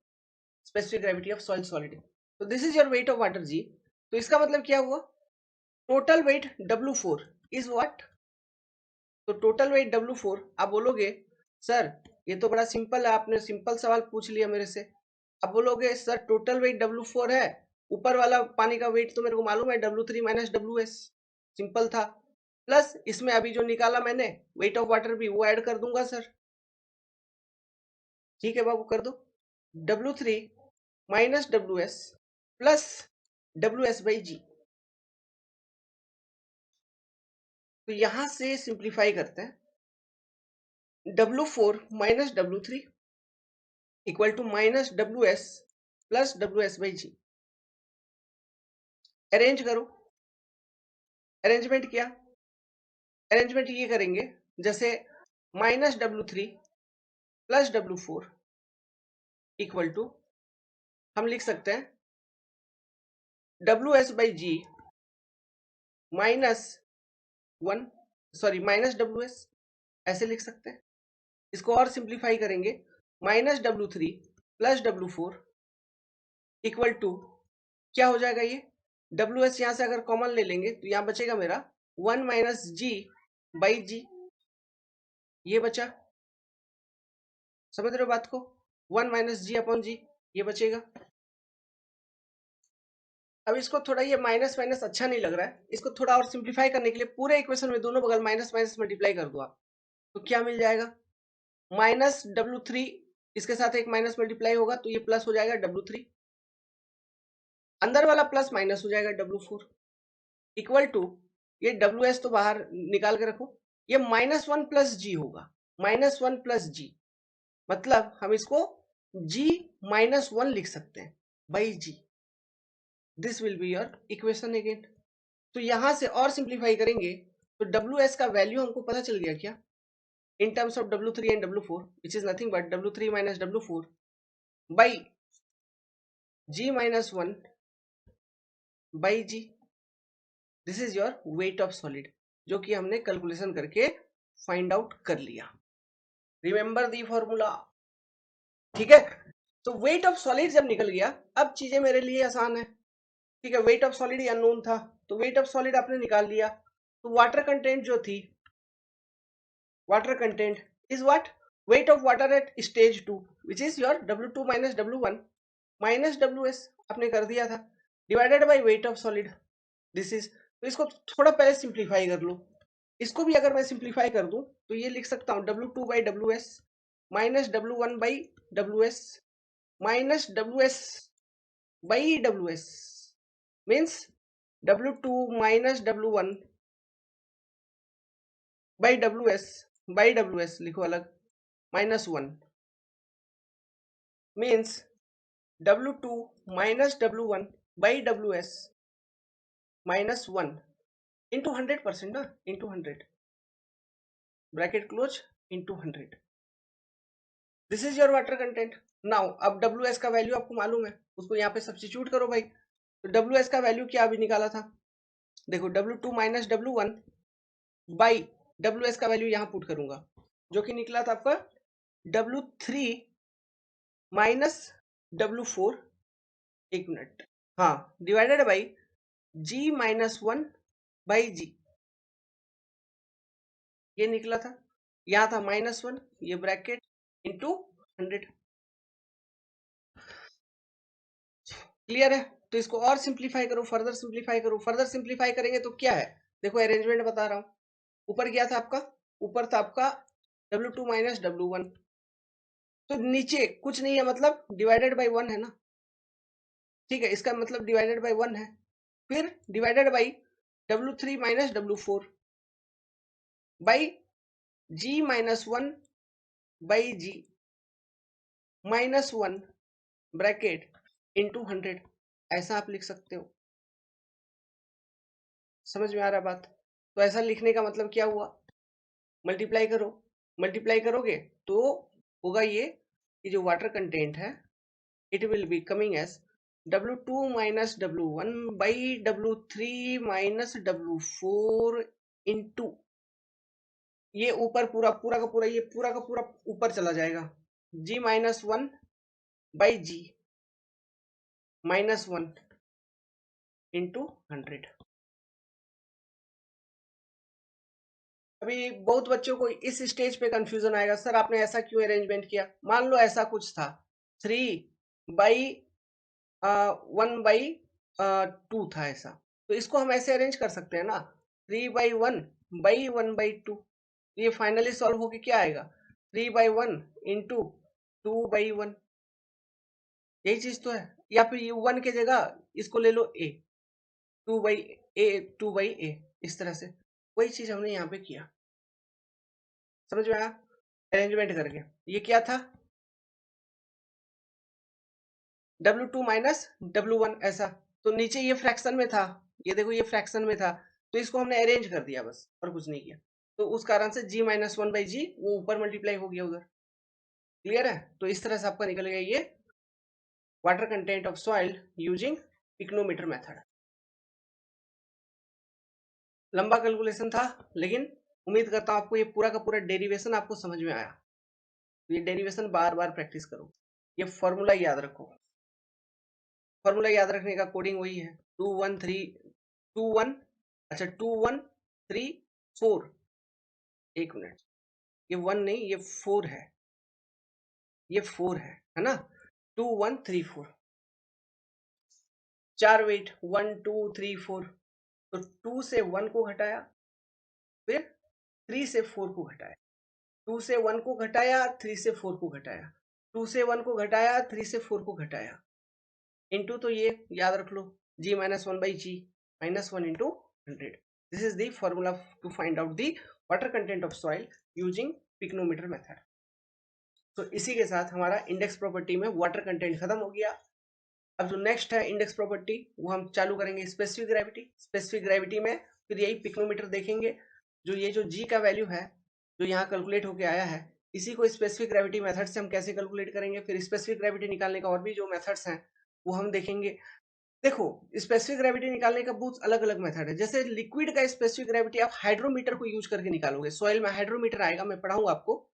Speaker 1: specific gravity of soil solid। तो this is your weight of water जी। तो इसका मतलब क्या हुआ, total weight W4 is what, तो टोटल वेट W4 आप बोलोगे सर ये तो बड़ा सिंपल है, आपने सिंपल सवाल पूछ लिया मेरे से। आप बोलोगे सर टोटल वेट W4 है, ऊपर वाला पानी का वेट तो मेरे को मालूम है W3 माइनस WS, सिंपल था। प्लस इसमें अभी जो निकाला मैंने वेट ऑफ वाटर भी वो ऐड कर दूंगा सर। ठीक है बाबू कर दो, W3 minus WS plus WS by G. तो यहां से सिंप्लीफाई करते हैं, W4 minus W3 equal to minus WS plus WS by G. Arrange करो, अरेंजमेंट क्या, अरेंजमेंट ये करेंगे जैसे minus W3 plus W4 equal to हम लिख सकते हैं WS by G minus 1, sorry minus WS, ऐसे लिख सकते हैं। इसको और सिंप्लीफाई करेंगे, minus W3 plus W4 equal to क्या हो जाएगा, ये WS यहां से अगर कॉमन ले लेंगे तो यहां बचेगा मेरा 1 माइनस जी बाई जी, ये बचा, समझ रहे हो बात को, 1 माइनस जी अपॉन जी ये बचेगा। अब इसको थोड़ा, ये माइनस माइनस अच्छा नहीं लग रहा है, इसको थोड़ा और सिंप्लीफाई करने के लिए पूरे इक्वेशन में दोनों बगल माइनस माइनस मल्टीप्लाई कर दो आप, तो क्या मिल जाएगा, माइनस W3, इसके साथ एक माइनस मल्टीप्लाई होगा तो ये प्लस हो जाएगा W3, अंदर वाला प्लस माइनस हो जाएगा W4 इक्वल टू, ये WS तो बाहर निकाल के रखो, ये -1 प्लस जी होगा, -1 प्लस जी, मतलब हम इसको G -1 लिख सकते हैं by G, this will be your equation again. तो यहां से और सिंप्लीफाई करेंगे तो WS का वैल्यू हमको पता चल गया क्या, in terms of W3 and W4 which is nothing but W3 minus W4 by G minus 1 by G, this is your weight of solid, जो कि हमने कैलकुलेशन करके फाइंड आउट कर लिया। रिमेंबर दी फॉर्मूला, ठीक है। तो वेट ऑफ सॉलिड जब निकल गया, अब चीजें मेरे लिए आसान है, ठीक है। Weight of solid he unknown था, तो वेट ऑफ सॉलिड आपने निकाल लिया, तो वाटर कंटेंट जो थी, water content is what, weight of water at stage 2 which is your W2 minus W1 minus WS आपने कर दिया था, divided by weight of solid, this is, तो इसको थोड़ा पहले सिंप्लीफाई कर लो, इसको भी अगर मैं सिंप्लीफाई कर दूं तो ये लिख सकता हूं W2 by WS minus W1 by WS minus WS by WS means W2 minus W1 by WS लिखो अलग, -1 means W2 minus W1 by WS minus 1 into 100% ना, into 100 bracket close into 100, this is your water content। now अब WS का value आपको मालूम है, उसको यहाँ पे सब्स्टिट्यूट करो भाई, तो WS का वैल्यू क्या अभी निकाला था, देखो W2 minus W1 by WS का वैल्यू यहाँ पुट करूंगा, जो कि निकला था आपका W3 माइनस W4, एक मिनट, हाँ, divided by G minus 1 by G, ये निकला था, यहाँ था -1, ये ब्रैकेट इंटू 100, क्लियर है। तो इसको और सिंप्लीफाई करो, फर्दर सिंप्लीफाई करो, फर्दर सिंप्लीफाई करेंगे तो क्या है, देखो अरेंजमेंट बता रहा हूँ, ऊपर क्या था आपका, ऊपर था आपका W2 माइनस W1, तो नीचे कुछ नहीं है, मतलब डिवाइडेड बाई 1 है ना, ठीक है, इसका मतलब डिवाइडेड बाई 1 है, फिर divided by W3 minus W4 by G minus 1 by G -1 bracket into 100, ऐसा आप लिख सकते हो, समझ में आ रहा बात। तो ऐसा लिखने का मतलब क्या हुआ, मल्टीप्लाई करो, मल्टीप्लाई करोगे तो होगा ये जो वाटर कंटेंट है, it will be coming as W2 minus W1 by W3 minus W4 into, ये ऊपर पूरा पूरा का पूरा, ये पूरा का पूरा ऊपर चला जाएगा, G minus 1 by G -1 into 100। अभी बहुत बच्चों को इस स्टेज पे कंफ्यूजन आएगा, सर आपने ऐसा क्यों अरेंजमेंट किया। मान लो ऐसा कुछ था 3/1/2 था ऐसा, तो इसको हम ऐसे अरेंज कर सकते हैं ना, 3/1/1/2। ये फाइनली सॉल्व होके क्या आएगा, 3/1 इंटू 2/1। यही चीज तो है। या फिर ये 1 की जगह इसको ले लो a, 2/a, इस तरह से। वही चीज हमने यहाँ पे किया, समझ में आया, अरेंजमेंट करके। ये क्या था, W2 माइनस W1 ऐसा। तो नीचे ये फ्रैक्शन में था, ये देखो ये फ्रैक्शन में था, तो इसको हमने अरेंज कर दिया बस, और कुछ नहीं किया। तो उस कारण से G-1/G वो ऊपर मल्टीप्लाई हो गया उधर। क्लियर है। तो इस तरह से आपका निकल गया ये water content of soil using pycnometer method. लंबा कैलकुलेशन था, लेकिन उम्मीद करता हूं आपको ये पूरा का पूरा डेरिवेशन आपको समझ में आया। ये डेरिवेशन बार बार प्रैक्टिस करो, ये फॉर्मूला याद रखो। फॉर्मूला याद रखने का कोडिंग वही है, 2 1 3 2 1, अच्छा 2 1 3 4। एक मिनट, ये 1 नहीं, ये 4 है, ये 4 है ना। 2 1 3 4, 4 वेट, 1 2 3 4। तो 2 से 1 को घटाया, फिर 3 से 4 को घटाया, 2 से 1 को घटाया, 3 से 4 को घटाया, 2 से 1 को घटाया, 3 से 4 को घटाया, इंटू, तो ये याद रख लो, G-1/G -1 into 100। This is the formula to find out the water content of soil using pycnometer method. तो इसी के साथ हमारा इंडेक्स प्रॉपर्टी में वाटर कंटेंट खत्म हो गया। अब जो नेक्स्ट है इंडेक्स प्रॉपर्टी, वो हम चालू करेंगे स्पेसिफिक ग्रेविटी। स्पेसिफिक ग्रेविटी में फिर यही पिक्नोमीटर देखेंगे, जो ये जो जी का वैल्यू है जो यहाँ कैलकुलेट होके आया है, इसी को स्पेसिफिक ग्रेविटी मेथड से हम कैसे कैलकुलेट करेंगे। फिर स्पेसिफिक ग्रेविटी निकालने का और भी जो मेथड्स हैं वो हम देखेंगे। देखो, स्पेसिफिक ग्रेविटी निकालने का बहुत अलग अलग मेथड है। जैसे लिक्विड का स्पेसिफिक ग्रेविटी आप हाइड्रोमीटर को यूज करके निकालोगे। सॉइल में हाइड्रोमीटर आएगा, मैं पढ़ाऊंगा आपको।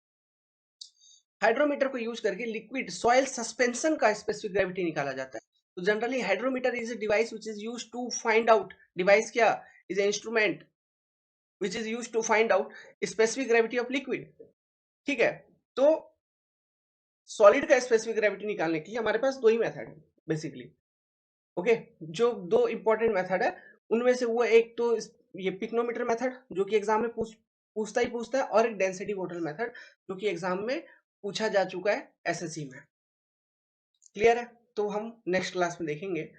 Speaker 1: हाइड्रोमीटर को यूज करके लिक्विड सॉइल सस्पेंशन का स्पेसिफिक ग्रेविटी निकाला जाता है। तो generally hydrometer is a device which is used to find out, device क्या, is a instrument which is used to find out specific gravity of liquid. ठीक है। तो सॉलिड का स्पेसिफिक ग्रेविटी निकालने के लिए हमारे पास दो ही मेथड है बेसिकली। ओके, जो दो इंपॉर्टेंट मेथड है उनमें से वो एक तो ये पिक्नोमीटर मेथड जो कि एग्जाम में पूछता है, और एक डेंसिटी वोटर मेथड जो कि एग्जाम में पूछा जा चुका है एसएससी में। क्लियर है। तो हम नेक्स्ट क्लास में देखेंगे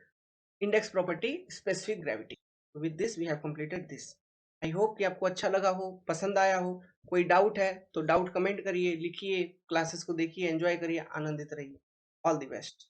Speaker 1: index property specific gravity. With this we have completed this. I hope कि आपको अच्छा लगा हो, पसंद आया हो। कोई डाउट है तो डाउट कमेंट करिए, लिखिए, क्लासेस को देखिए, एंजॉय करिए, आनंदित रहिए। All the best.